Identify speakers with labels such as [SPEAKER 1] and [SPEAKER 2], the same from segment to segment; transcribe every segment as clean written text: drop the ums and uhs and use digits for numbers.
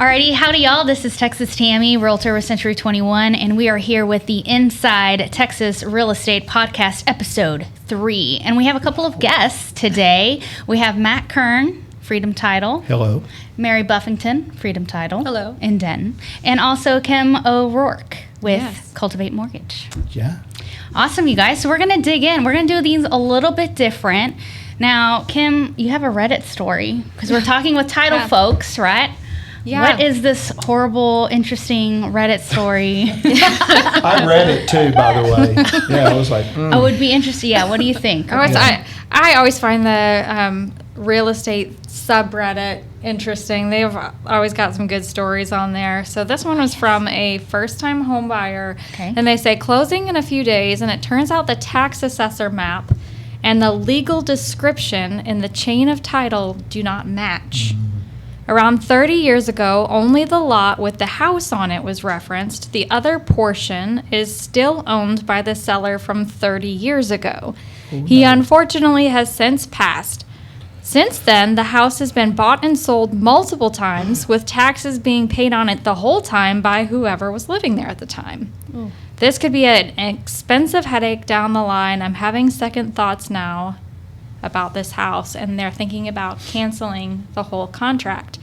[SPEAKER 1] Alrighty, howdy y'all. This is Texas Tammy, Realtor with Century 21, and we are here with the Inside Texas Real Estate Podcast, Episode 3. And we have a couple of guests today. We have Matt Kern, Freedom Title.
[SPEAKER 2] Hello.
[SPEAKER 1] Mary Buffington, Freedom Title.
[SPEAKER 3] Hello.
[SPEAKER 1] In Denton. And also Kim O'Rourke with Cultivate Mortgage.
[SPEAKER 2] Yeah.
[SPEAKER 1] Awesome, you guys. So we're going to dig in. We're going to do these a little bit different. Now, Kim, you have a Reddit story because we're talking with title folks, right?
[SPEAKER 3] Yeah.
[SPEAKER 1] What is this horrible, interesting Reddit story?
[SPEAKER 2] I read it too, by the way. Yeah, I was like,
[SPEAKER 1] I would be interested. Yeah, what do you think?
[SPEAKER 3] I always find the real estate subreddit interesting. They've always got some good stories on there. So this one was from a first-time home buyer.
[SPEAKER 1] Okay.
[SPEAKER 3] And they say closing in a few days, and it turns out the tax assessor map and the legal description in the chain of title do not match. Around 30 years ago, only the lot with the house on it was referenced. The other portion is still owned by the seller from 30 years ago. He unfortunately has since passed. Since then, the house has been bought and sold multiple times, with taxes being paid on it the whole time by whoever was living there at the time. This could be an expensive headache down the line. I'm having second thoughts now about this house, and they're thinking about canceling the whole contract.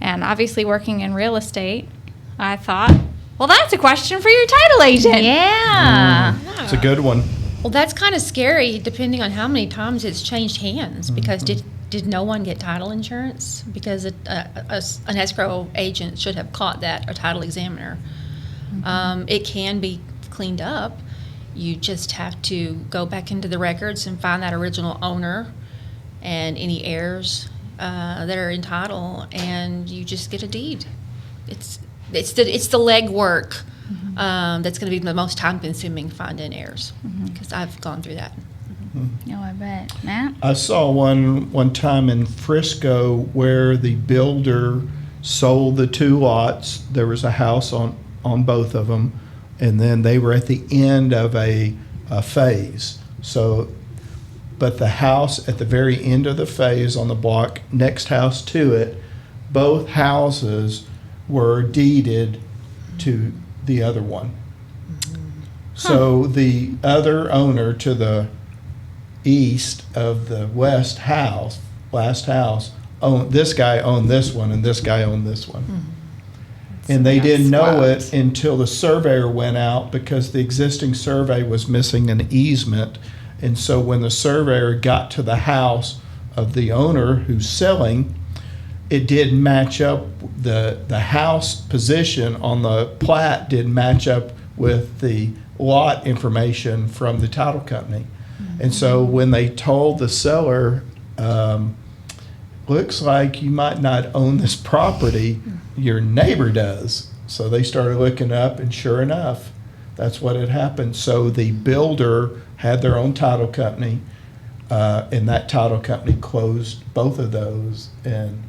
[SPEAKER 3] And obviously working in real estate, I thought, well, that's a question for your title agent.
[SPEAKER 1] Yeah.
[SPEAKER 2] it's a good one.
[SPEAKER 4] Well, that's kind of scary depending on how many times it's changed hands, because did no one get title insurance? Because an escrow agent should have caught that, a title examiner. It can be cleaned up. You just have to go back into the records and find that original owner and any heirs that are in title, and you just get a deed. It's the legwork that's going to be the most time-consuming finding heirs, because I've gone through that.
[SPEAKER 1] No, I bet. Matt?
[SPEAKER 2] I saw one time in Frisco where the builder sold the two lots. There was a house on both of them, and then they were at the end of a phase. But the house at the very end of the phase on the block, next house to it, both houses were deeded to the other one. So the other owner to the east of the last house, this guy owned this one and this guy owned this one. And they didn't know it until the surveyor went out, because the existing survey was missing an easement. And so when the surveyor got to the house of the owner who's selling, it didn't match up. The house position on the plat didn't match up with the lot information from the title company. And so when they told the seller, looks like you might not own this property, your neighbor does. So they started looking up, and sure enough, that's what had happened. So the builder had their own title company, and that title company closed both of those. And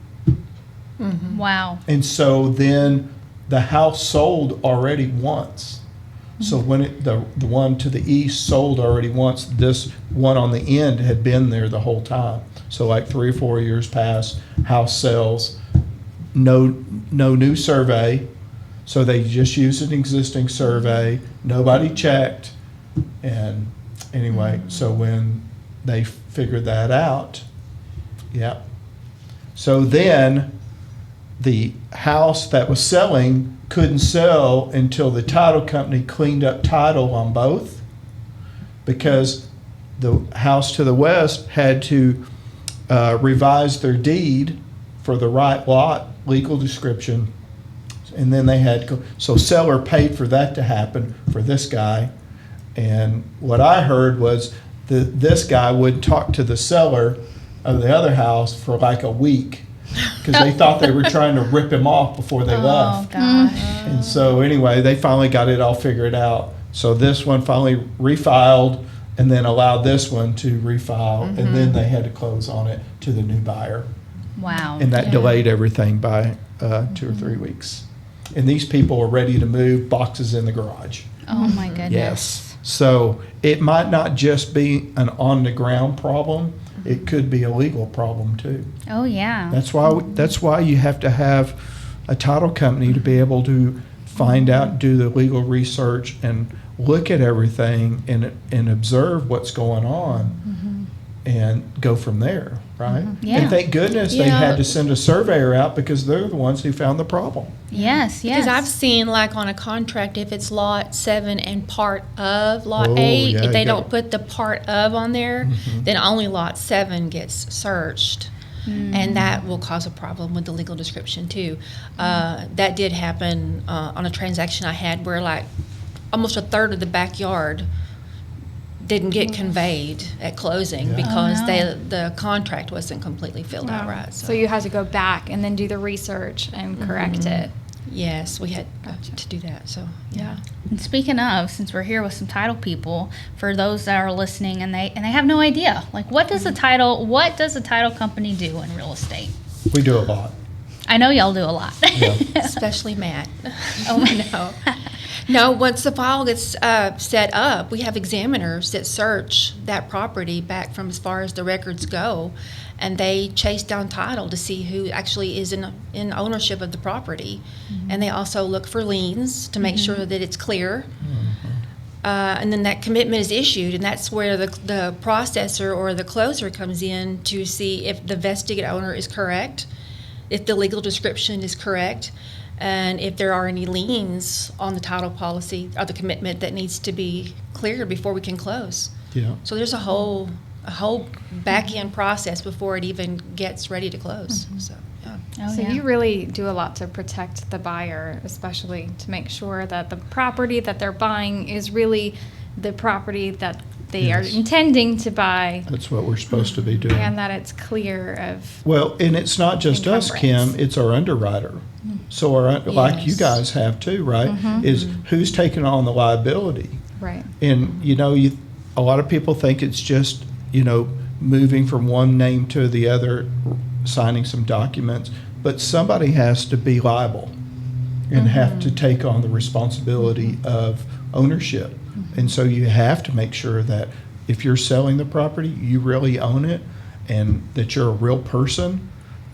[SPEAKER 1] Wow.
[SPEAKER 2] and so then the house sold already once. So when the one to the east sold already once, this one on the end had been there the whole time. So like 3 or 4 years passed, house sells, no new survey. So they just used an existing survey. Nobody checked. And anyway, so when they figured that out, so then the house that was selling couldn't sell until the title company cleaned up title on both, because the house to the west had to revise their deed for the right lot, legal description, and then they had so seller paid for that to happen for this guy. And what I heard was this guy would talk to the seller of the other house for like a week, because they thought they were trying to rip him off before they left.
[SPEAKER 1] Gosh.
[SPEAKER 2] And so anyway, they finally got it all figured out. So this one finally refiled, and then allowed this one to refile, and then they had to close on it to the new buyer.
[SPEAKER 1] Wow.
[SPEAKER 2] And that delayed everything by 2 or 3 weeks. And these people are ready to move, boxes in the garage.
[SPEAKER 1] Oh, my goodness.
[SPEAKER 2] Yes. So it might not just be an on-the-ground problem. It could be a legal problem too.
[SPEAKER 1] Oh, yeah.
[SPEAKER 2] That's why you have to have a title company to be able to find out, do the legal research, and look at everything and observe what's going on and go from there, right?
[SPEAKER 1] Yeah.
[SPEAKER 2] And thank goodness they
[SPEAKER 4] Yeah.
[SPEAKER 2] had to send a surveyor out because they're the ones who found the problem.
[SPEAKER 1] Yes, yes.
[SPEAKER 4] Because I've seen, like, on a contract, if it's lot 7 and part of lot
[SPEAKER 2] Oh,
[SPEAKER 4] 8,
[SPEAKER 2] yeah,
[SPEAKER 4] if they
[SPEAKER 2] you
[SPEAKER 4] don't
[SPEAKER 2] got-
[SPEAKER 4] put the part of on there, then only lot 7 gets searched. And that will cause a problem with the legal description too. That did happen on a transaction I had where, like, almost a third of the backyard didn't get conveyed at closing
[SPEAKER 2] Yeah.
[SPEAKER 4] because
[SPEAKER 1] Oh, no.
[SPEAKER 4] the contract wasn't completely filled out
[SPEAKER 3] Wow.
[SPEAKER 4] right.
[SPEAKER 3] So you had to go back and then do the research and correct it.
[SPEAKER 4] Yes, we had to do that. So yeah.
[SPEAKER 1] And speaking of, since we're here with some title people, for those that are listening and they have no idea, like what does a title company do in real estate?
[SPEAKER 2] We do a lot.
[SPEAKER 1] I know y'all do a lot.
[SPEAKER 2] Yeah.
[SPEAKER 4] Especially Matt.
[SPEAKER 1] Oh,
[SPEAKER 4] no. No, once the file gets set up, we have examiners that search that property back from as far as the records go, and they chase down title to see who actually is in ownership of the property. And they also look for liens to make sure that it's clear. And then that commitment is issued, and that's where the processor or the closer comes in to see if the vested owner is correct, if the legal description is correct, and if there are any liens on the title policy or the commitment that needs to be cleared before we can close.
[SPEAKER 2] Yeah.
[SPEAKER 4] So there's a whole back end process before it even gets ready to close. So yeah.
[SPEAKER 1] Oh,
[SPEAKER 3] So
[SPEAKER 1] yeah.
[SPEAKER 3] you really do a lot to protect the buyer, especially to make sure that the property that they're buying is really the property that they
[SPEAKER 2] Yes.
[SPEAKER 3] are intending to buy,
[SPEAKER 2] That's what we're supposed to be doing.
[SPEAKER 3] and that it's clear of.
[SPEAKER 2] Well, and it's not just us,
[SPEAKER 3] Encumbrance.
[SPEAKER 2] Kim, it's our underwriter. So like you
[SPEAKER 4] Yes.
[SPEAKER 2] guys have too, right? Is who's taking on the liability?
[SPEAKER 3] Right.
[SPEAKER 2] And, a lot of people think it's just, moving from one name to the other, signing some documents, but somebody has to be liable and have to take on the responsibility of ownership. And so you have to make sure that if you're selling the property, you really own it and that you're a real person,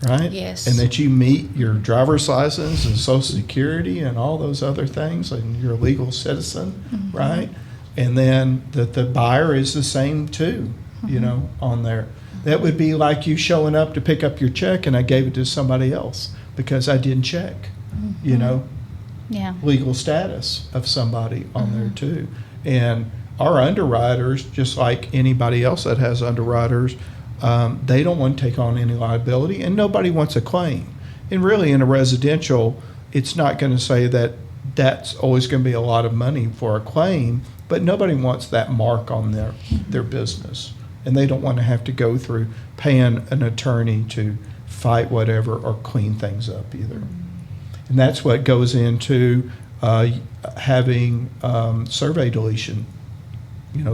[SPEAKER 2] right?
[SPEAKER 4] Yes.
[SPEAKER 2] And that you meet your driver's license and social security and all those other things, and you're a legal citizen, right? And then that the buyer is the same too, on there. That would be like you showing up to pick up your check and I gave it to somebody else because I didn't check,
[SPEAKER 1] Yeah.
[SPEAKER 2] legal status of somebody on there too. And our underwriters, just like anybody else that has underwriters, they don't want to take on any liability, and nobody wants a claim. And really, in a residential, it's not going to say that that's always going to be a lot of money for a claim, but nobody wants that mark on their business. And they don't want to have to go through paying an attorney to fight whatever or clean things up either. And that's what goes into having survey deletion,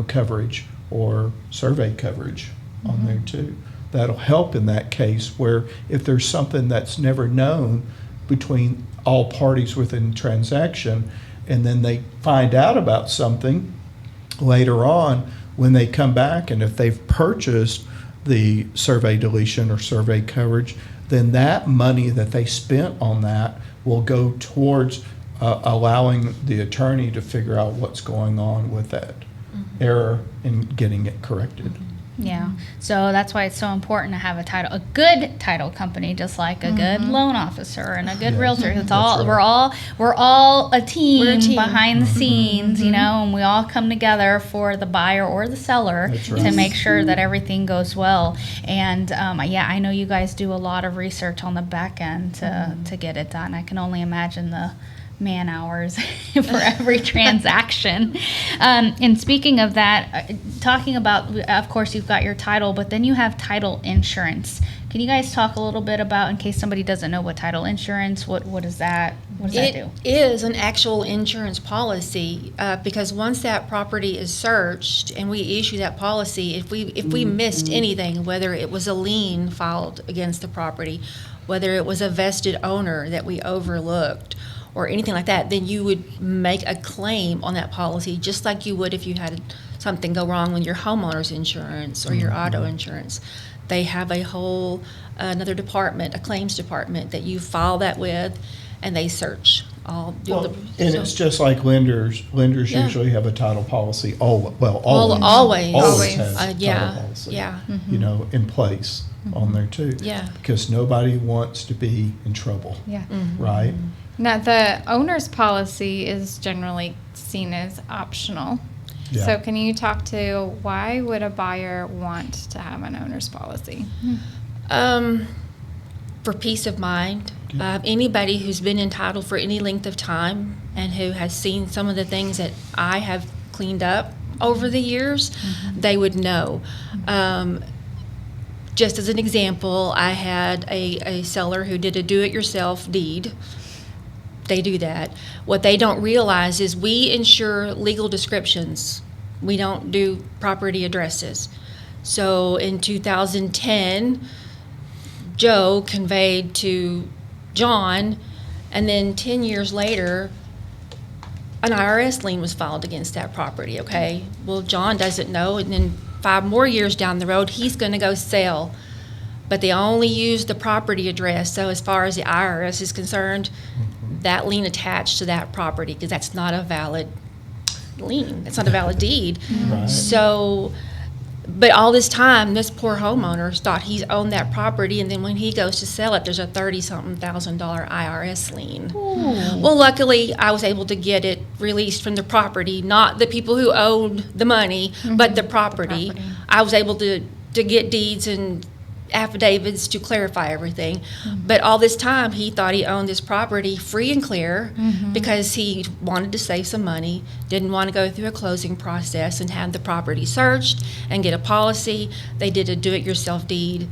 [SPEAKER 2] coverage or survey coverage on there too. That'll help in that case where if there's something that's never known between all parties within the transaction, and then they find out about something later on when they come back, and if they've purchased the survey deletion or survey coverage, then that money that they spent on that will go towards allowing the attorney to figure out what's going on with that error and getting it corrected.
[SPEAKER 1] Yeah. So that's why it's so important to have a good title company, just like a good loan officer and a good
[SPEAKER 2] Yeah.
[SPEAKER 1] realtor. It's
[SPEAKER 2] That's
[SPEAKER 1] all
[SPEAKER 2] right.
[SPEAKER 1] we're all a team,
[SPEAKER 4] We're a team.
[SPEAKER 1] behind the scenes, and we all come together for the buyer or the seller
[SPEAKER 2] That's
[SPEAKER 1] to
[SPEAKER 2] right.
[SPEAKER 1] make sure that everything goes well. And I know you guys do a lot of research on the back end to get it done. I can only imagine the man hours for every transaction. And speaking of that, talking about, of course, you've got your title, but then you have title insurance. Can you guys talk a little bit about, in case somebody doesn't know what title insurance, what does that do?
[SPEAKER 4] It is an actual insurance policy because once that property is searched and we issue that policy, if we missed anything, whether it was a lien filed against the property, whether it was a vested owner that we overlooked, or anything like that, then you would make a claim on that policy just like you would if you had something go wrong with your homeowner's insurance or your auto insurance. They have a whole another department, a claims department that you file that with, and they search all.
[SPEAKER 2] Well, and it's just like lenders. Lenders
[SPEAKER 4] Yeah.
[SPEAKER 2] usually have a title policy. Always
[SPEAKER 4] Always.
[SPEAKER 2] has a
[SPEAKER 4] yeah.
[SPEAKER 2] title policy.
[SPEAKER 4] Yeah.
[SPEAKER 2] You know, in place on there too.
[SPEAKER 4] Yeah.
[SPEAKER 2] Because nobody wants to be in trouble.
[SPEAKER 3] Yeah.
[SPEAKER 2] Right.
[SPEAKER 3] Now, the owner's policy is generally seen as optional.
[SPEAKER 2] Yeah.
[SPEAKER 3] So can you talk to why would a buyer want to have an owner's policy?
[SPEAKER 4] For peace of mind. Anybody who's been entitled for any length of time and who has seen some of the things that I have cleaned up over the years, they would know. Just as an example, I had a seller who did a do-it-yourself deed. They do that. What they don't realize is we insure legal descriptions. We don't do property addresses. So in 2010, Joe conveyed to John, and then 10 years later, an IRS lien was filed against that property, okay? Well, John doesn't know, and then 5 more years down the road, he's gonna go sell. But they only used the property address, so as far as the IRS is concerned, that lien attached to that property, because that's not a valid lien, that's not a valid deed.
[SPEAKER 2] Right.
[SPEAKER 4] So, but all this time, this poor homeowner thought he's owned that property, and then when he goes to sell it, there's a $30-something thousand IRS lien. Well, luckily, I was able to get it released from the property, not the people who owed the money, but the property. I was able to get deeds and affidavits to clarify everything. But all this time, he thought he owned this property free and clear because he wanted to save some money, didn't want to go through a closing process and have the property searched and get a policy. They did a do-it-yourself deed,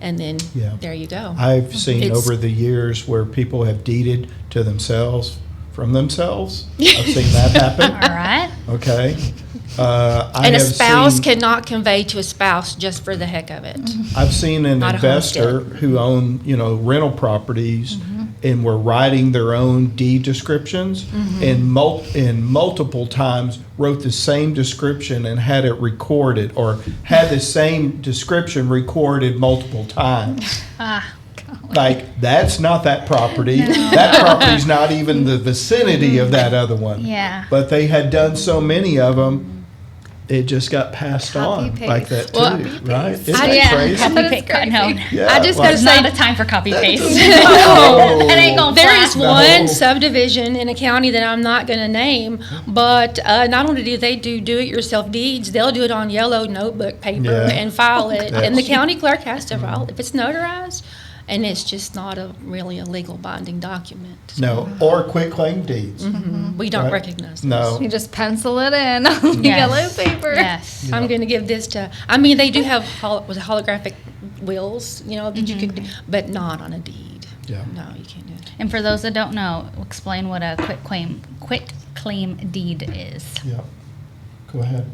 [SPEAKER 4] and then there you go.
[SPEAKER 2] I've seen
[SPEAKER 4] It's-
[SPEAKER 2] over the years where people have deeded to themselves from themselves. I've seen that happen.
[SPEAKER 1] All right.
[SPEAKER 2] Okay.
[SPEAKER 4] And a spouse cannot convey to a spouse just for the heck of it.
[SPEAKER 2] I've seen an
[SPEAKER 4] Not a
[SPEAKER 2] investor
[SPEAKER 4] homestead.
[SPEAKER 2] who owned, rental properties and were writing their own deed descriptions and multiple times wrote the same description and had it recorded, or had the same description recorded multiple times. Like, that's not that property. That property's not even the vicinity of that other one.
[SPEAKER 1] Yeah.
[SPEAKER 2] But they had done so many of them, it just got passed on
[SPEAKER 3] Copy-paste.
[SPEAKER 2] like that too,
[SPEAKER 4] Well,
[SPEAKER 2] right? Isn't
[SPEAKER 4] I-
[SPEAKER 2] that
[SPEAKER 4] yeah,
[SPEAKER 2] crazy?
[SPEAKER 1] Copy
[SPEAKER 3] That is
[SPEAKER 1] paste. No.
[SPEAKER 3] crazy.
[SPEAKER 2] Yeah,
[SPEAKER 4] I just
[SPEAKER 2] like-
[SPEAKER 4] gotta say,
[SPEAKER 1] Not a time for copy paste.
[SPEAKER 2] No.
[SPEAKER 1] It ain't gonna
[SPEAKER 4] there
[SPEAKER 1] fly.
[SPEAKER 4] is
[SPEAKER 2] No.
[SPEAKER 4] one subdivision in a county that I'm not going to name, but not only do they do-it-yourself deeds, they'll do it on yellow notebook paper
[SPEAKER 2] Yeah.
[SPEAKER 4] and file it. And the
[SPEAKER 2] That's-
[SPEAKER 4] county clerk has to file it if it's notarized, and it's just not really a legal binding document.
[SPEAKER 2] No, or quitclaim deeds.
[SPEAKER 4] We don't
[SPEAKER 2] Right.
[SPEAKER 4] recognize this.
[SPEAKER 2] No.
[SPEAKER 3] You just pencil it in on
[SPEAKER 1] Yes.
[SPEAKER 3] yellow paper.
[SPEAKER 1] Yes.
[SPEAKER 4] I'm going to give this to, I mean, they do have holographic wills, that you could, but not on a deed.
[SPEAKER 2] Yeah.
[SPEAKER 4] No, you can't do it.
[SPEAKER 1] And for those that don't know, explain what a quitclaim deed is.
[SPEAKER 2] Yeah. Go ahead.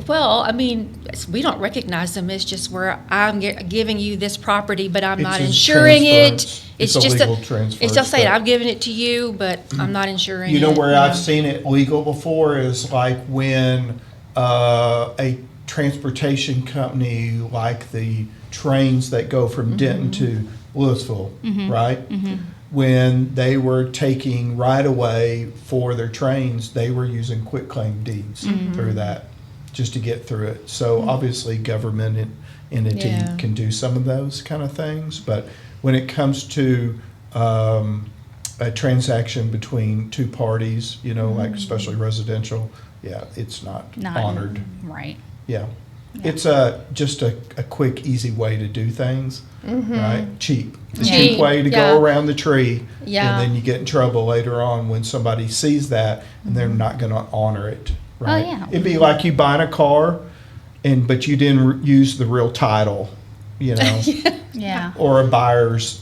[SPEAKER 4] Well, I mean, we don't recognize them. It's just where I'm giving you this property, but I'm
[SPEAKER 2] It's
[SPEAKER 4] not
[SPEAKER 2] a
[SPEAKER 4] insuring
[SPEAKER 2] transfer.
[SPEAKER 4] it.
[SPEAKER 2] It's a
[SPEAKER 4] just
[SPEAKER 2] legal transfer,
[SPEAKER 4] It's just saying,
[SPEAKER 2] but-
[SPEAKER 4] I'm giving it to you, but I'm not insuring it.
[SPEAKER 2] You know where I've seen it legal before is like when a transportation company, like the trains that go from Denton to Louisville, right? When they were taking right away for their trains, they were using quitclaim deeds through that, just to get through it. So obviously government entity
[SPEAKER 4] Yeah.
[SPEAKER 2] can do some of those kind of things, but when it comes to a transaction between two parties, like especially residential, it's not honored.
[SPEAKER 1] Right.
[SPEAKER 2] Yeah. It's just a quick, easy way to do things, right? Cheap. The cheap
[SPEAKER 4] Cheap,
[SPEAKER 2] way to
[SPEAKER 4] yeah.
[SPEAKER 2] go around the tree.
[SPEAKER 4] Yeah.
[SPEAKER 2] And then you get in trouble later on when somebody sees that and they're not going to honor it, right?
[SPEAKER 1] yeah.
[SPEAKER 2] It'd be like you buying a car, but you didn't use the real title,
[SPEAKER 1] Yeah.
[SPEAKER 2] or a buyer's,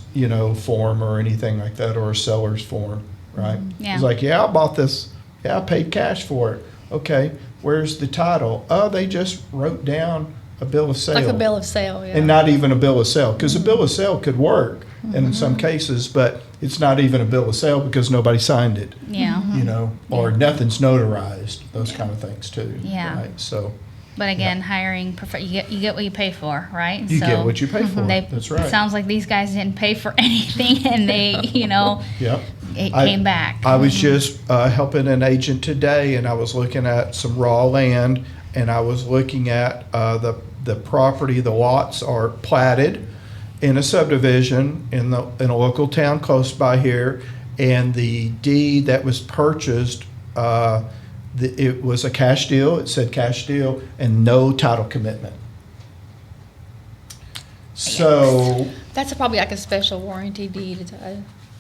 [SPEAKER 2] form or anything like that, or a seller's form, right?
[SPEAKER 1] Yeah.
[SPEAKER 2] It's like, I bought this. Yeah, I paid cash for it. Okay, where's the title? Oh, they just wrote down a bill of sale.
[SPEAKER 4] Like a bill of sale, yeah.
[SPEAKER 2] And not even a bill of sale, because a bill of sale could work in some cases, but it's not even a bill of sale because nobody signed it,
[SPEAKER 1] Yeah.
[SPEAKER 2] or nothing's notarized, those kind of things too.
[SPEAKER 1] Yeah.
[SPEAKER 2] Right, so,
[SPEAKER 1] But again, hiring, you get what you pay for, right?
[SPEAKER 2] You get what you pay for. That's right.
[SPEAKER 1] It sounds like these guys didn't pay for anything, and they,
[SPEAKER 2] Yep.
[SPEAKER 1] it came back.
[SPEAKER 2] I was just helping an agent today, and I was looking at some raw land, and I was looking at the property. The lots are platted in a subdivision in a local town close by here, and the deed that was purchased, it was a cash deal. It said cash deal and no title commitment. So
[SPEAKER 4] That's probably like a special warranty deed.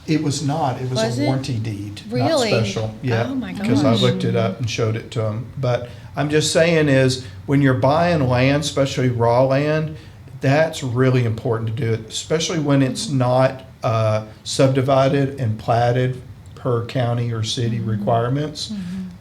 [SPEAKER 2] it was not. It was
[SPEAKER 4] Was
[SPEAKER 2] a
[SPEAKER 4] it?
[SPEAKER 2] warranty deed,
[SPEAKER 4] Really?
[SPEAKER 2] not special. Yeah,
[SPEAKER 4] Oh, my
[SPEAKER 2] because I
[SPEAKER 4] gosh.
[SPEAKER 2] looked it up and showed it to them. But I'm just saying is when you're buying land, especially raw land, that's really important to do it, especially when it's not subdivided and platted per county or city requirements.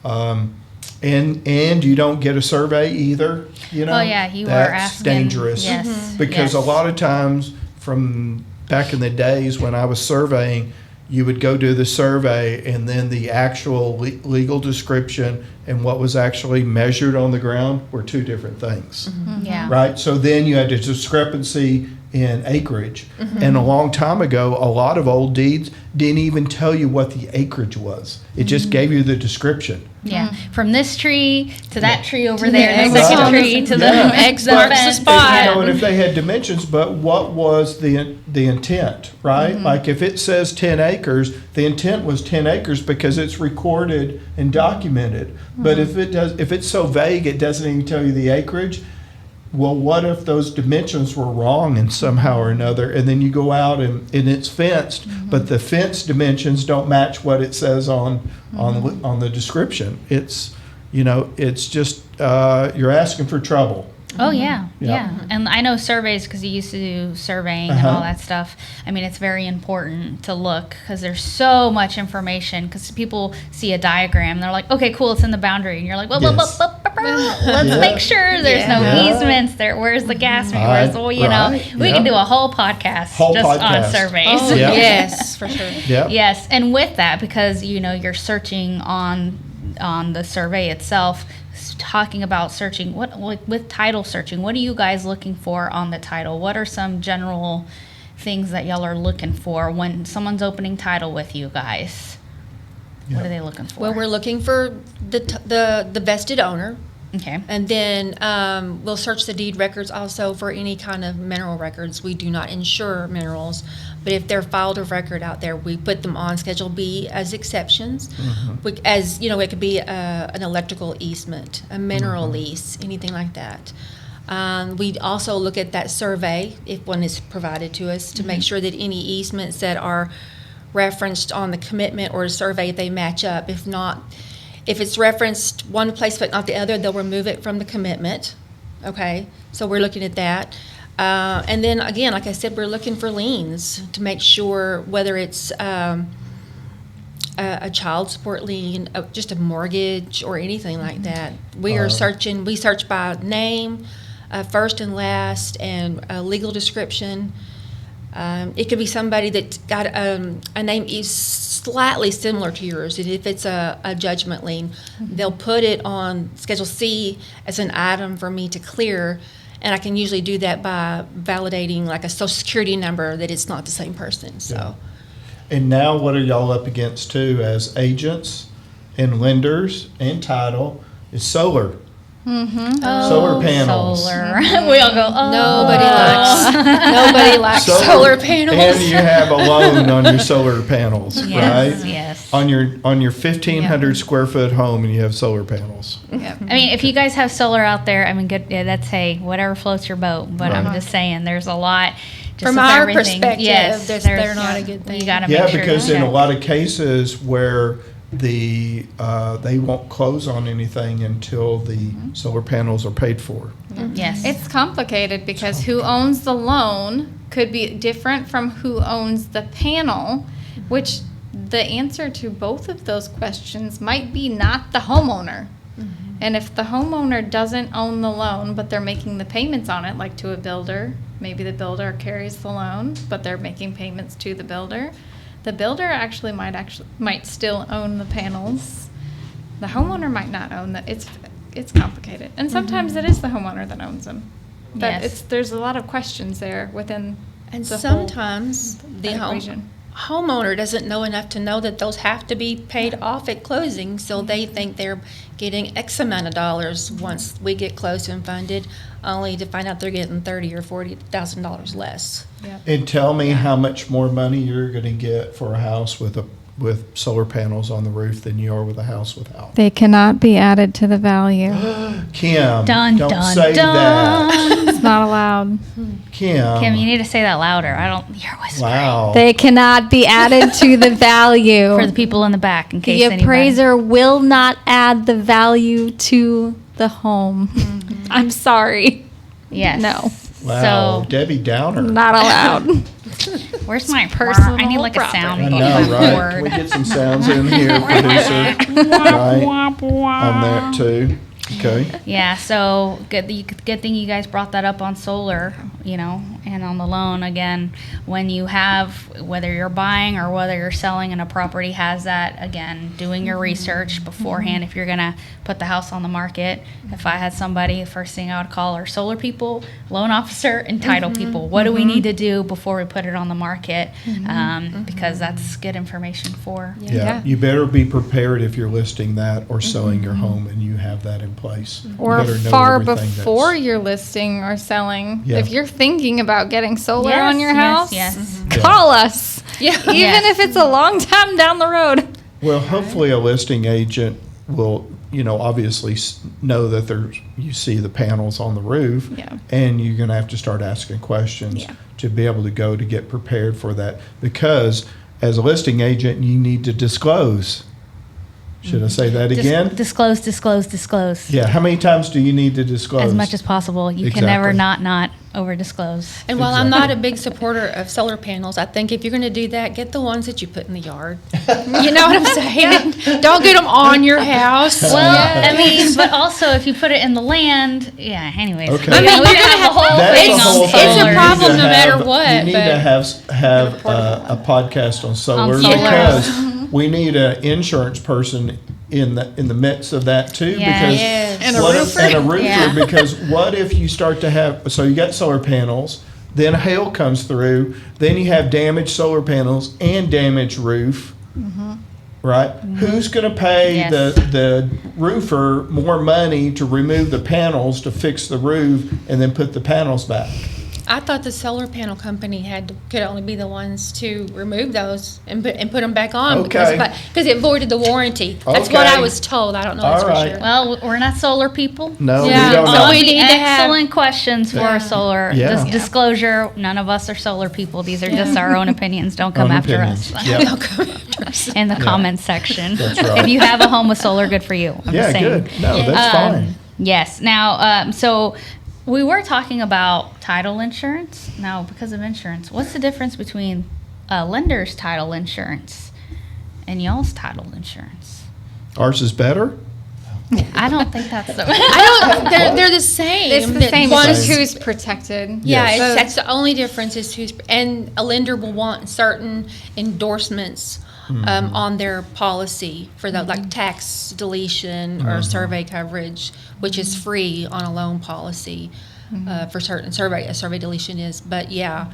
[SPEAKER 2] And you don't get a survey either,
[SPEAKER 1] Oh, yeah, you were
[SPEAKER 2] That's
[SPEAKER 1] asking.
[SPEAKER 2] dangerous.
[SPEAKER 1] Yes.
[SPEAKER 2] Because a
[SPEAKER 1] yes.
[SPEAKER 2] lot of times from back in the days when I was surveying, you would go do the survey and then the actual legal description and what was actually measured on the ground were two different things.
[SPEAKER 1] Yeah.
[SPEAKER 2] Right? So then you had a discrepancy in acreage. And a long time ago, a lot of old deeds didn't even tell you what the acreage was. It just gave you the description.
[SPEAKER 1] Yeah, from this tree to that tree over
[SPEAKER 4] To
[SPEAKER 1] there,
[SPEAKER 4] the
[SPEAKER 1] the second
[SPEAKER 2] Right.
[SPEAKER 1] tree to the
[SPEAKER 2] Yeah.
[SPEAKER 4] X marks the
[SPEAKER 1] fence.
[SPEAKER 4] spot.
[SPEAKER 2] And if they had dimensions, but what was the intent, right? Like if it says 10 acres, the intent was 10 acres because it's recorded and documented. But if it's so vague, it doesn't even tell you the acreage. Well, what if those dimensions were wrong in somehow or another, and then you go out and it's fenced, but the fence dimensions don't match what it says on the description? It's it's just you're asking for trouble.
[SPEAKER 1] Oh yeah,
[SPEAKER 2] Yeah.
[SPEAKER 1] yeah. And I know surveys because you used to do surveying and all that stuff. I mean, it's very important to look because there's so much information. Because people see a diagram, and they're like, "Okay, cool, it's in the boundary," and you're like, "Well,
[SPEAKER 2] Yes.
[SPEAKER 1] let's
[SPEAKER 2] Yeah.
[SPEAKER 1] make sure there's no
[SPEAKER 2] Yeah.
[SPEAKER 1] easements there. Where's the gas main?
[SPEAKER 2] Right,
[SPEAKER 1] Where's the we
[SPEAKER 2] yeah.
[SPEAKER 1] can do a whole podcast
[SPEAKER 2] Whole
[SPEAKER 1] just on
[SPEAKER 2] podcast.
[SPEAKER 1] surveys."
[SPEAKER 4] Oh,
[SPEAKER 2] Yeah.
[SPEAKER 4] yes, for sure.
[SPEAKER 2] Yeah.
[SPEAKER 1] Yes, and with that, because you're searching on the survey itself, talking about searching, with title searching, what are you guys looking for on the title? What are some general things that y'all are looking for when someone's opening title with you guys? What
[SPEAKER 2] Yeah.
[SPEAKER 1] are they looking for?
[SPEAKER 4] Well, we're looking for the vested owner,
[SPEAKER 1] okay.
[SPEAKER 4] and then we'll search the deed records also for any kind of mineral records. We do not insure minerals, but if they're filed of record out there, we put them on Schedule B as exceptions. It could be an electrical easement, a mineral lease, anything like that. We also look at that survey, if one is provided to us, to make sure that any easements that are referenced on the commitment or survey, they match up. If not, if it's referenced one place but not the other, they'll remove it from the commitment. Okay, so we're looking at that. And then again, like I said, we're looking for liens to make sure whether it's a child support lien, just a mortgage or anything like that. We search by name, first and last, and a legal description. It could be somebody that's got a name is slightly similar to yours, and if it's a judgment lien, they'll put it on Schedule C as an item for me to clear, and I can usually do that by validating like a social security number that it's not the same person. So,
[SPEAKER 2] Yeah. And now what are y'all up against too as agents and lenders and title is solar. Solar panels.
[SPEAKER 1] Solar. We all go, oh.
[SPEAKER 4] nobody likes solar panels.
[SPEAKER 2] And you have a loan on your solar panels,
[SPEAKER 1] Yes,
[SPEAKER 2] right?
[SPEAKER 1] yes.
[SPEAKER 2] On your 1,500 square foot home, and you have solar panels.
[SPEAKER 1] I mean, if you guys have solar out there, I mean, good. Yeah, that's whatever floats your boat. But I'm
[SPEAKER 2] Right.
[SPEAKER 1] just saying, there's a lot. Just
[SPEAKER 4] From
[SPEAKER 1] with
[SPEAKER 4] our
[SPEAKER 1] everything.
[SPEAKER 4] perspective,
[SPEAKER 1] yes,
[SPEAKER 4] they're not a good thing.
[SPEAKER 1] You got to
[SPEAKER 2] Yeah,
[SPEAKER 1] make sure.
[SPEAKER 2] because in
[SPEAKER 1] okay.
[SPEAKER 2] a lot of cases where they won't close on anything until the solar panels are paid for.
[SPEAKER 1] Yes.
[SPEAKER 3] It's complicated because who owns the loan could be different from who owns the panel, which the answer to both of those questions might be not the homeowner. And if the homeowner doesn't own the loan, but they're making the payments on it, like to a builder, maybe the builder carries the loan, but they're making payments to the builder. The builder might still own the panels. The homeowner might not own that. it's complicated, and sometimes it is the homeowner that owns them. But
[SPEAKER 1] Yes.
[SPEAKER 3] there's a lot of questions there within
[SPEAKER 4] And
[SPEAKER 3] the
[SPEAKER 4] sometimes
[SPEAKER 3] whole,
[SPEAKER 4] the
[SPEAKER 3] equation.
[SPEAKER 4] homeowner doesn't know enough to know that those have to be paid off at closing, so they think they're getting X amount of dollars once we get close and funded, only to find out they're getting $30,000 or $40,000 less.
[SPEAKER 3] Yep.
[SPEAKER 2] And tell me how much more money you're going to get for a house with solar panels on the roof than you are with a house without.
[SPEAKER 3] They cannot be added to the value.
[SPEAKER 2] Kim,
[SPEAKER 1] Dun,
[SPEAKER 2] don't
[SPEAKER 1] dun,
[SPEAKER 2] say that.
[SPEAKER 3] It's not allowed.
[SPEAKER 2] Kim,
[SPEAKER 1] you need to say that louder. You're whispering.
[SPEAKER 2] wow.
[SPEAKER 3] They cannot be added to the value.
[SPEAKER 1] For the people in the back, in case
[SPEAKER 3] The
[SPEAKER 1] anybody.
[SPEAKER 3] appraiser will not add the value to the home. I'm sorry.
[SPEAKER 1] Yes.
[SPEAKER 3] No.
[SPEAKER 2] Wow,
[SPEAKER 1] So,
[SPEAKER 2] Debbie Downer.
[SPEAKER 3] Not allowed.
[SPEAKER 1] where's my
[SPEAKER 3] Personal
[SPEAKER 1] I need like a
[SPEAKER 3] property.
[SPEAKER 1] sound
[SPEAKER 2] I
[SPEAKER 1] on
[SPEAKER 2] know,
[SPEAKER 1] my
[SPEAKER 2] right?
[SPEAKER 1] board.
[SPEAKER 2] Can we get some sounds in here, producer? Right, on that too. Okay.
[SPEAKER 1] Yeah, so good thing you guys brought that up on solar, and on the loan. Again, when you have, whether you're buying or whether you're selling and a property has that, again, doing your research beforehand. If you're going to put the house on the market, if I had somebody, first thing I would call our solar people, loan officer, and title people. What do we need to do before we put it on the market? Because that's good information for.
[SPEAKER 2] Yeah, you better be prepared if you're listing that or selling your home and you have that in place. You
[SPEAKER 3] Or
[SPEAKER 2] better know
[SPEAKER 3] far
[SPEAKER 2] everything
[SPEAKER 3] before
[SPEAKER 2] that's-
[SPEAKER 3] you're listing or selling.
[SPEAKER 2] Yeah.
[SPEAKER 3] If you're thinking about getting solar
[SPEAKER 1] Yes,
[SPEAKER 3] on your
[SPEAKER 1] yes,
[SPEAKER 3] house,
[SPEAKER 1] yes.
[SPEAKER 3] call us.
[SPEAKER 4] Yeah.
[SPEAKER 3] Even
[SPEAKER 1] Yes.
[SPEAKER 3] if it's a long time down the road.
[SPEAKER 2] Well, hopefully a listing agent will, obviously know that you see the panels on the roof.
[SPEAKER 3] Yeah.
[SPEAKER 2] And you're going to have to start asking questions
[SPEAKER 3] Yeah.
[SPEAKER 2] to be able to go to get prepared for that. Because as a listing agent, you need to disclose. Should I say that again?
[SPEAKER 1] Disclose.
[SPEAKER 2] Yeah. How many times do you need to disclose?
[SPEAKER 1] As much as possible. You can never
[SPEAKER 2] Exactly.
[SPEAKER 1] not over disclose.
[SPEAKER 4] And while I'm
[SPEAKER 2] Exactly.
[SPEAKER 4] not a big supporter of solar panels, I think if you're going to do that, get the ones that you put in the yard. You know what I'm saying? Don't get them on your house.
[SPEAKER 1] Well, but also if you put it in the land, anyways.
[SPEAKER 2] Okay.
[SPEAKER 1] I mean,
[SPEAKER 2] I
[SPEAKER 1] we
[SPEAKER 4] mean,
[SPEAKER 1] have a whole
[SPEAKER 2] That's
[SPEAKER 1] thing
[SPEAKER 2] a whole
[SPEAKER 1] on
[SPEAKER 2] thing.
[SPEAKER 4] It's a
[SPEAKER 2] You need
[SPEAKER 4] problem
[SPEAKER 2] to
[SPEAKER 4] no matter
[SPEAKER 2] have-
[SPEAKER 4] what,
[SPEAKER 2] You need
[SPEAKER 4] but-
[SPEAKER 2] to have a podcast on solar
[SPEAKER 1] solar.
[SPEAKER 2] because we need an insurance person in the midst of that too.
[SPEAKER 1] Yes.
[SPEAKER 2] Because
[SPEAKER 4] Yes.
[SPEAKER 3] And a
[SPEAKER 2] what if-
[SPEAKER 3] roofer.
[SPEAKER 2] And a roofer,
[SPEAKER 1] Yeah.
[SPEAKER 2] because what if you start to have, so you got solar panels, then hail comes through, then you have damaged solar panels and damaged roof. Right? Who's going to pay
[SPEAKER 1] Yes.
[SPEAKER 2] the roofer more money to remove the panels to fix the roof and then put the panels back?
[SPEAKER 4] I thought the solar panel company could only be the ones to remove those and put them back on
[SPEAKER 2] Okay.
[SPEAKER 4] because it voided the warranty. That's what I
[SPEAKER 2] Okay.
[SPEAKER 4] was told. I don't know
[SPEAKER 2] All
[SPEAKER 4] that's for
[SPEAKER 2] right.
[SPEAKER 4] sure.
[SPEAKER 1] Well, we're not solar people.
[SPEAKER 2] No,
[SPEAKER 4] Yeah.
[SPEAKER 2] we don't
[SPEAKER 4] So
[SPEAKER 2] know.
[SPEAKER 4] we need to have-
[SPEAKER 1] Excellent questions for solar.
[SPEAKER 2] Yeah.
[SPEAKER 1] Dis- disclosure, none of us are solar people. These are just our own opinions. Don't come
[SPEAKER 2] Own
[SPEAKER 1] after
[SPEAKER 2] opinions.
[SPEAKER 1] us
[SPEAKER 2] Yeah.
[SPEAKER 1] in the comments section.
[SPEAKER 2] That's right.
[SPEAKER 1] If you have a home with solar, good for you. I'm
[SPEAKER 2] Yeah,
[SPEAKER 1] just saying.
[SPEAKER 2] good. No, that's fine.
[SPEAKER 1] Yes. Now, so we were talking about title insurance. Now, because of insurance, what's the difference between a lender's title insurance and y'all's title insurance?
[SPEAKER 2] Ours is better?
[SPEAKER 1] I don't think that's the.
[SPEAKER 4] They're the same.
[SPEAKER 3] It's the same.
[SPEAKER 4] One-
[SPEAKER 3] It's just who's protected.
[SPEAKER 4] Yeah,
[SPEAKER 2] Yes.
[SPEAKER 4] that's the only difference is and a lender will want certain endorsements on their policy for the like tax deletion or survey coverage, which is free on a loan policy for certain survey. A survey deletion is, but yeah,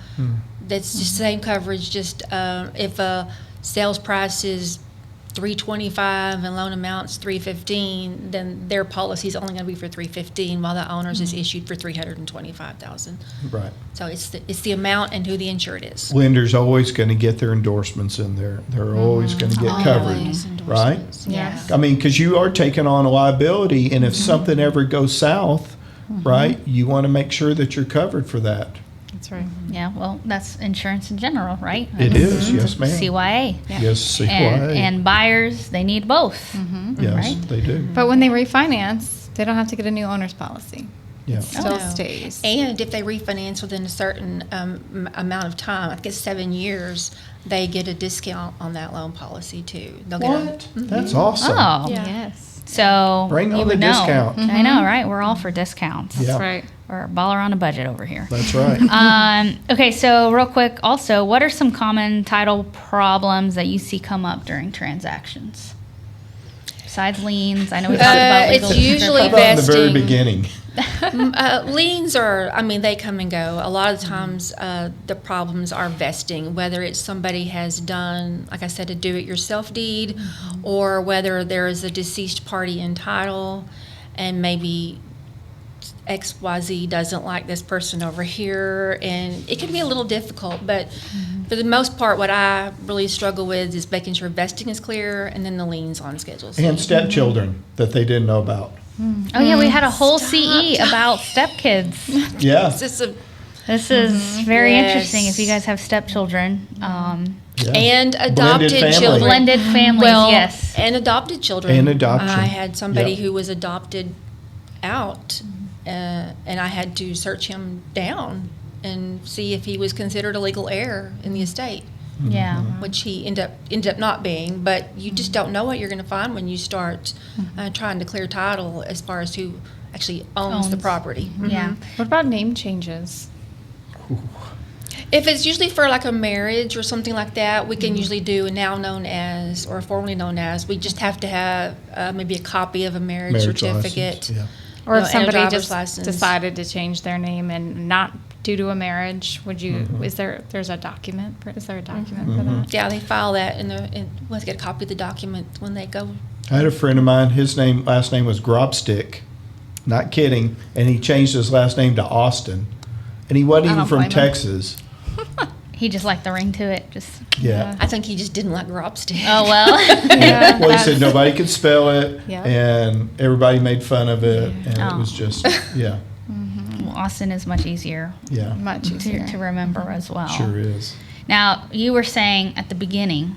[SPEAKER 4] that's just the same coverage. Just if a sales price is $325 and loan amount's $315, then their policy is only going to be for $315, while the owner's is issued for $325,000.
[SPEAKER 2] Right.
[SPEAKER 4] So it's the amount and who the insured is.
[SPEAKER 2] Lender's always going to get their endorsements in there. They're always going to get covered,
[SPEAKER 4] Always
[SPEAKER 2] right?
[SPEAKER 4] endorsements.
[SPEAKER 1] Yes.
[SPEAKER 2] I mean, because you are taking on a liability, and if something ever goes south, right, you want to make sure that you're covered for that.
[SPEAKER 3] That's right.
[SPEAKER 1] Yeah, well, that's insurance in general, right?
[SPEAKER 2] It is, yes, ma'am.
[SPEAKER 1] CYA.
[SPEAKER 2] Yes, CYA.
[SPEAKER 1] And buyers, they need both.
[SPEAKER 2] Yes,
[SPEAKER 1] right?
[SPEAKER 2] they do.
[SPEAKER 3] But when they refinance, they don't have to get a new owner's policy.
[SPEAKER 2] Yeah.
[SPEAKER 3] It still
[SPEAKER 4] No.
[SPEAKER 3] stays.
[SPEAKER 4] And if they refinance within a certain amount of time, I think it's 7 years, they get a discount on that loan policy too. They'll get
[SPEAKER 2] What? That's awesome.
[SPEAKER 1] Oh,
[SPEAKER 4] Yeah.
[SPEAKER 3] Yes.
[SPEAKER 1] so
[SPEAKER 2] Bring
[SPEAKER 1] you
[SPEAKER 2] on the
[SPEAKER 1] would know.
[SPEAKER 2] discount.
[SPEAKER 1] I know, right? We're all for discounts.
[SPEAKER 2] Yeah.
[SPEAKER 3] That's right.
[SPEAKER 1] We're a baller on a budget over here.
[SPEAKER 2] That's right.
[SPEAKER 1] Okay, so real quick, also, what are some common title problems that you see come up during transactions? besides liens? I know we talked about legal.
[SPEAKER 4] It's usually
[SPEAKER 2] How about in the very
[SPEAKER 4] vesting.
[SPEAKER 2] beginning?
[SPEAKER 4] Liens are, I mean, they come and go. A lot of times, the problems are vesting, whether it's somebody has done, like I said, a do-it-yourself deed, or whether there is a deceased party in title, and maybe XYZ doesn't like this person over here, and it can be a little difficult, but for the most part, what I really struggle with is making sure vesting is clear, and then the liens on schedules.
[SPEAKER 2] And stepchildren that they didn't know about.
[SPEAKER 1] Oh yeah, we had a whole CE about stepkids.
[SPEAKER 2] Yeah.
[SPEAKER 4] It's just a,
[SPEAKER 1] This is very
[SPEAKER 4] Yes.
[SPEAKER 1] interesting if you guys have stepchildren.
[SPEAKER 2] Yeah.
[SPEAKER 4] and adopted
[SPEAKER 2] family.
[SPEAKER 4] children.
[SPEAKER 1] Blended families,
[SPEAKER 4] Well,
[SPEAKER 1] yes.
[SPEAKER 4] and adopted children.
[SPEAKER 2] And adoption.
[SPEAKER 4] I had somebody
[SPEAKER 2] Yep.
[SPEAKER 4] who was adopted out, and I had to search him down and see if he was considered a legal heir in the estate,
[SPEAKER 1] Yeah.
[SPEAKER 4] which he ended up not being. But you just don't know what you're going to find when you start trying to clear title as far as who actually owns the
[SPEAKER 1] Owns.
[SPEAKER 4] property.
[SPEAKER 1] Yeah.
[SPEAKER 3] What about name changes?
[SPEAKER 4] If it's usually for like a marriage or something like that, we can usually do a now known as or formerly known as. We just have to have maybe a copy of a marriage certificate.
[SPEAKER 2] license, yeah.
[SPEAKER 3] Or
[SPEAKER 4] You
[SPEAKER 3] if
[SPEAKER 4] know, and a
[SPEAKER 3] somebody
[SPEAKER 4] driver's
[SPEAKER 3] just
[SPEAKER 4] license.
[SPEAKER 3] decided to change their name and not due to a marriage, would you? Is there's a document? Is there a document for that?
[SPEAKER 4] Yeah, they file that and we'll have to get a copy of the document when they go.
[SPEAKER 2] I had a friend of mine, his last name was Grobstick, not kidding, and he changed his last name to Austin. And he wasn't
[SPEAKER 3] I
[SPEAKER 2] even
[SPEAKER 3] don't
[SPEAKER 2] from
[SPEAKER 3] blame him.
[SPEAKER 2] Texas.
[SPEAKER 1] He just liked the ring to it. Just
[SPEAKER 2] Yeah.
[SPEAKER 4] I think he just didn't like Grobstick.
[SPEAKER 1] oh well.
[SPEAKER 3] Yeah,
[SPEAKER 2] Well, he said nobody could spell it,
[SPEAKER 3] Yeah.
[SPEAKER 2] and everybody made fun of it, and
[SPEAKER 1] Oh.
[SPEAKER 2] it was just, yeah,
[SPEAKER 1] Well, Austin is much easier
[SPEAKER 2] yeah,
[SPEAKER 3] much easier.
[SPEAKER 1] to remember as well.
[SPEAKER 2] sure is.
[SPEAKER 1] Now you were saying at the beginning.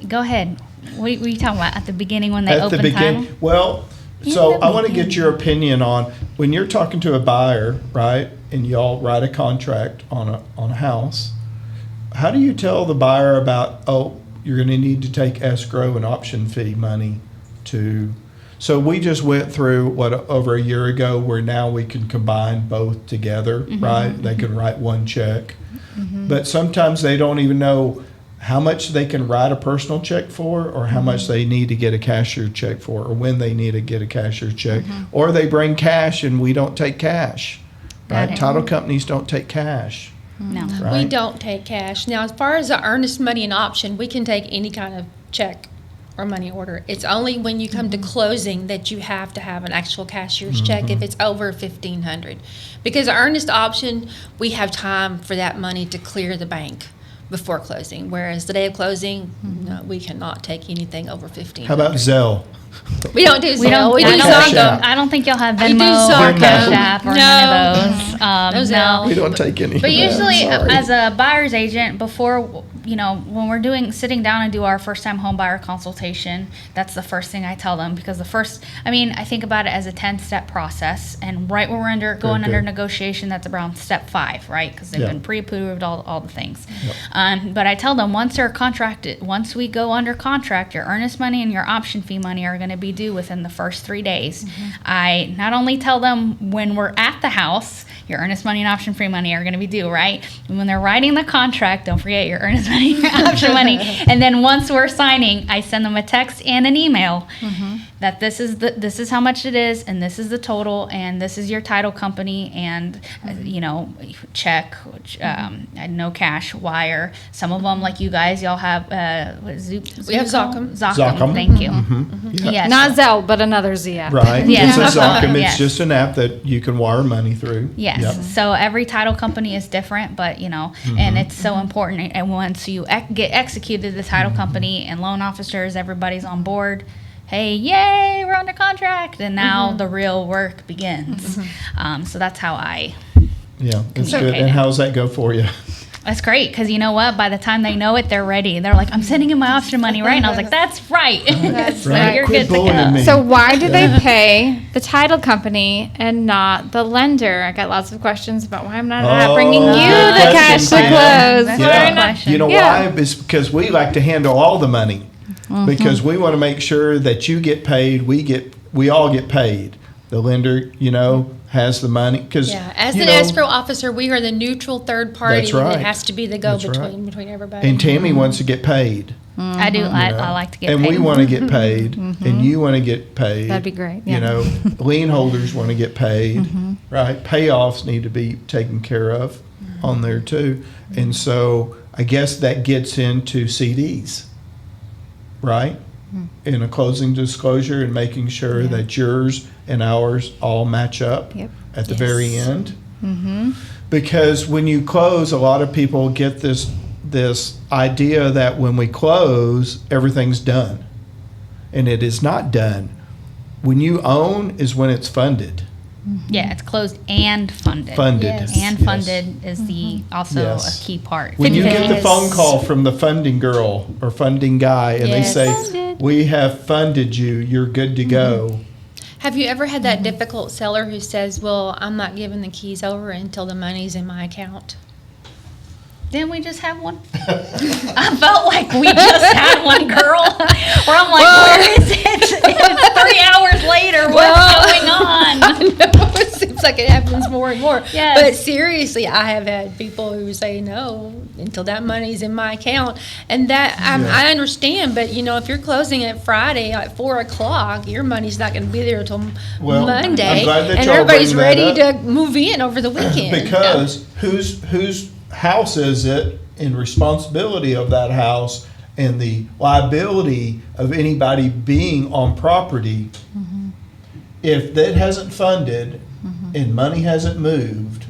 [SPEAKER 1] Go ahead. What were you talking about at the beginning when they
[SPEAKER 2] At the
[SPEAKER 1] opened
[SPEAKER 2] beginning,
[SPEAKER 1] title?
[SPEAKER 2] well, so I want to get your opinion on, when you're talking to a buyer, right, and y'all write a contract on a house, how do you tell the buyer about, oh, you're going to need to take escrow and option fee money to, so we just went through, over a year ago, where now we can combine both together, right? They can write one check. But sometimes they don't even know how much they can write a personal check for, or how much they need to get a cashier check for, or when they need to get a cashier check. Or they bring cash and we don't take cash, right?
[SPEAKER 1] Got it.
[SPEAKER 2] Title companies don't take cash,
[SPEAKER 1] No.
[SPEAKER 2] right?
[SPEAKER 4] We don't take cash. Now, as far as the earnest money and option, we can take any kind of check or money order. It's only when you come to closing that you have to have an actual cashier's check if it's over $1,500. Because the earnest option, we have time for that money to clear the bank before closing. Whereas the day of closing, no, we cannot take anything over $1,500.
[SPEAKER 2] How about Zelle?
[SPEAKER 4] We don't do Zelle.
[SPEAKER 1] We don't.
[SPEAKER 4] We
[SPEAKER 1] I
[SPEAKER 4] do
[SPEAKER 1] don't,
[SPEAKER 2] Cash
[SPEAKER 1] think,
[SPEAKER 2] App.
[SPEAKER 1] I don't think you'll have
[SPEAKER 4] We do
[SPEAKER 1] Venmo or
[SPEAKER 4] Zelle.
[SPEAKER 1] Cash App or none of those.
[SPEAKER 4] No Zelle.
[SPEAKER 2] We don't take any.
[SPEAKER 1] But
[SPEAKER 2] of that,
[SPEAKER 1] usually,
[SPEAKER 2] sorry.
[SPEAKER 1] as a buyer's agent, before, when we're sitting down and do our first time home buyer consultation, that's the first thing I tell them, because I think about it as a 10-step process, and right when we're going under
[SPEAKER 2] good.
[SPEAKER 1] negotiation, that's around step 5, right? Because they've
[SPEAKER 2] Yeah.
[SPEAKER 1] been pre-approved, all the things. But I tell them, once we go under contract, your earnest money and your option fee money are going to be due within the first 3 days. I not only tell them when we're at the house, your earnest money and option free money are going to be due, right? And when they're writing the contract, don't forget your earnest money and your option money. And then once we're signing, I send them a text and an email that this is how much it is, and this is the total, and this is your title company, and check, no cash, wire. Some of them, like you guys, y'all have
[SPEAKER 4] We have Zocom.
[SPEAKER 2] Zocom.
[SPEAKER 1] Thank you.
[SPEAKER 2] Yeah.
[SPEAKER 1] Yes.
[SPEAKER 3] Not Zelle, but another Z app.
[SPEAKER 2] Right.
[SPEAKER 1] Yes.
[SPEAKER 2] It's a Zocom. It's
[SPEAKER 1] Yes.
[SPEAKER 2] just an app that you can wire money through.
[SPEAKER 1] Yes.
[SPEAKER 2] Yep.
[SPEAKER 1] So every title company is different, but and it's so important. And once you get executed, the title company and loan officers, everybody's on board. Hey, yay, we're under contract, and now the real work begins. So that's how
[SPEAKER 2] Yeah, it's
[SPEAKER 1] So-
[SPEAKER 2] good. And how does that go for you?
[SPEAKER 1] That's great, because you know what? By the time they know it, they're ready. They're like, I'm sending in my option money, right? And I was like, that's right. So
[SPEAKER 2] Right.
[SPEAKER 1] you're
[SPEAKER 2] Quit
[SPEAKER 1] good to
[SPEAKER 2] bullying
[SPEAKER 1] go.
[SPEAKER 2] me.
[SPEAKER 3] So why do they pay the title company and not the lender? I got lots of questions about why I'm not bringing you
[SPEAKER 2] good
[SPEAKER 3] the cash
[SPEAKER 2] question,
[SPEAKER 3] to
[SPEAKER 2] Sam.
[SPEAKER 3] close.
[SPEAKER 1] That's
[SPEAKER 3] Why
[SPEAKER 1] a
[SPEAKER 3] am I
[SPEAKER 1] good
[SPEAKER 3] not-
[SPEAKER 1] question.
[SPEAKER 2] You know
[SPEAKER 3] Yeah.
[SPEAKER 2] why? It's because we like to handle all the money. Because we want to make sure that you get paid, we all get paid. The lender, has the money. Because
[SPEAKER 4] Yeah, as an escrow officer, we are the neutral third party
[SPEAKER 2] That's right.
[SPEAKER 4] that has to be the
[SPEAKER 2] That's
[SPEAKER 4] go-between
[SPEAKER 2] right.
[SPEAKER 4] between everybody.
[SPEAKER 2] And Tammy wants to get paid.
[SPEAKER 1] I do. I like to get
[SPEAKER 2] and
[SPEAKER 1] paid.
[SPEAKER 2] we want to get paid, and you want to get paid.
[SPEAKER 3] That'd be great,
[SPEAKER 2] You
[SPEAKER 3] yeah.
[SPEAKER 2] know, lien holders want to get paid, right? Payoffs need to be taken care of on there too. And so I guess that gets into CDs, right? In a closing disclosure and making sure
[SPEAKER 3] Yeah.
[SPEAKER 2] that yours and ours all match up
[SPEAKER 3] Yep.
[SPEAKER 2] at the
[SPEAKER 4] Yes.
[SPEAKER 2] very end. Because when you close, a lot of people get this idea that when we close, everything's done. And it is not done. When you own is when it's funded.
[SPEAKER 1] Yeah, it's closed and funded.
[SPEAKER 2] Funded.
[SPEAKER 4] Yes.
[SPEAKER 1] And
[SPEAKER 2] Yes.
[SPEAKER 1] funded is the also
[SPEAKER 2] Yes.
[SPEAKER 1] a key part.
[SPEAKER 2] When you get the
[SPEAKER 4] Yes.
[SPEAKER 2] phone call from the funding girl or funding guy and
[SPEAKER 4] Yes.
[SPEAKER 2] they say,
[SPEAKER 3] Funded.
[SPEAKER 2] we have funded you, you're good to go.
[SPEAKER 4] Have you ever had that difficult seller who says, well, I'm not giving the keys over until the money's in my account?
[SPEAKER 1] Didn't we just have one? I felt like we just had one, girl. Where I'm like, where is it? It's 3 hours later. What's going on?
[SPEAKER 4] I know. It seems like it happens more and more.
[SPEAKER 1] Yes.
[SPEAKER 4] But seriously, I have had people who say no until that money's in my account. And that, I understand, but you know, if you're closing it Friday at 4 o'clock, your money's not going to be there until
[SPEAKER 2] Well,
[SPEAKER 4] Monday.
[SPEAKER 2] I'm glad that
[SPEAKER 4] and
[SPEAKER 2] y'all
[SPEAKER 4] everybody's
[SPEAKER 2] bring that
[SPEAKER 4] ready
[SPEAKER 2] up.
[SPEAKER 4] to move in over the weekend.
[SPEAKER 2] Because whose house is it and responsibility of that house and the liability of anybody being on property, if that hasn't funded and money hasn't moved,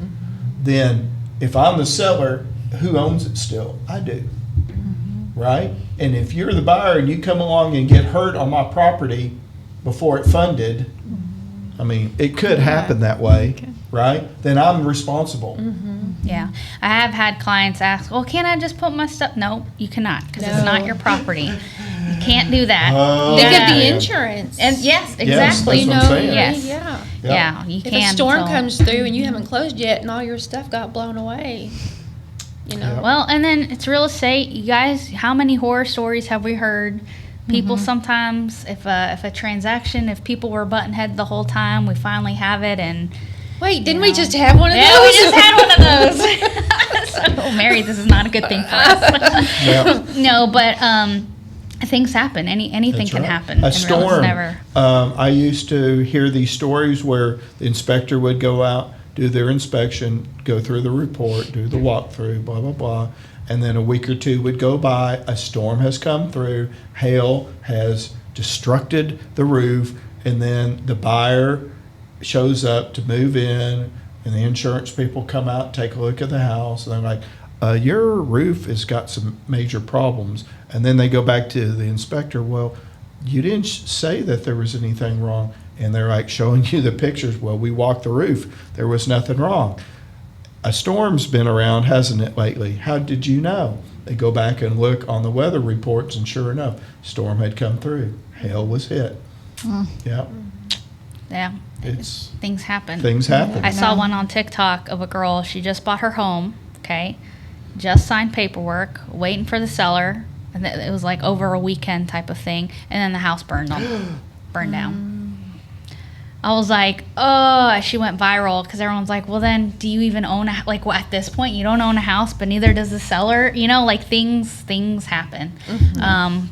[SPEAKER 2] then if I'm the seller, who owns it still? I do. Right? And if you're the buyer and you come along and get hurt on my property before it funded, I mean, it could happen that way, right? Then I'm responsible.
[SPEAKER 1] Yeah. I have had clients ask, well, can't I just put my stuff? No, you cannot because it's
[SPEAKER 4] No.
[SPEAKER 1] not your property. You can't do that.
[SPEAKER 2] Oh,
[SPEAKER 4] Think of
[SPEAKER 1] Yeah.
[SPEAKER 4] the
[SPEAKER 2] man.
[SPEAKER 4] insurance.
[SPEAKER 1] And yes,
[SPEAKER 2] Yes,
[SPEAKER 1] exactly.
[SPEAKER 2] that's what I'm saying.
[SPEAKER 1] Yes.
[SPEAKER 4] Yeah.
[SPEAKER 1] Yeah, you
[SPEAKER 4] If
[SPEAKER 1] can.
[SPEAKER 4] a storm
[SPEAKER 1] until-
[SPEAKER 4] comes through and you haven't closed yet and all your stuff got blown away, you know.
[SPEAKER 2] Yeah.
[SPEAKER 1] Well, and then it's real estate. You guys, how many horror stories have we heard? People sometimes, if a transaction, if people were button head the whole time, we finally have it, and
[SPEAKER 4] Wait, didn't we just have one of
[SPEAKER 1] yeah,
[SPEAKER 4] those?
[SPEAKER 1] we just had one of those. So, Mary, this is not a good thing for us.
[SPEAKER 2] Yeah.
[SPEAKER 1] No, but things happen. Anything
[SPEAKER 2] That's
[SPEAKER 1] can
[SPEAKER 2] right.
[SPEAKER 1] happen.
[SPEAKER 2] A
[SPEAKER 1] in real estate.
[SPEAKER 2] storm.
[SPEAKER 1] Never.
[SPEAKER 2] I used to hear these stories where the inspector would go out, do their inspection, go through the report, do the walkthrough, blah, blah, blah. And then a week or two would go by, a storm has come through, hail has destructed the roof, and then the buyer shows up to move in, and the insurance people come out, take a look at the house, and they're like, your roof has got some major problems. And then they go back to the inspector, well, you didn't say that there was anything wrong. And they're like showing you the pictures. Well, we walked the roof. There was nothing wrong. A storm's been around, hasn't it, lately? How did you know? They go back and look on the weather reports, and sure enough, storm had come through. Hail was hit. Yeah,
[SPEAKER 1] Yeah,
[SPEAKER 2] it's
[SPEAKER 1] things happen.
[SPEAKER 2] things happen.
[SPEAKER 1] I saw one on TikTok of a girl. She just bought her home. Okay, just signed paperwork, waiting for the seller, and it was like over a weekend type of thing. And then the house burned down. I was like, oh, she went viral because everyone's like, well, then do you even own well, at this point, you don't own a house, but neither does the seller. You know, like things happen.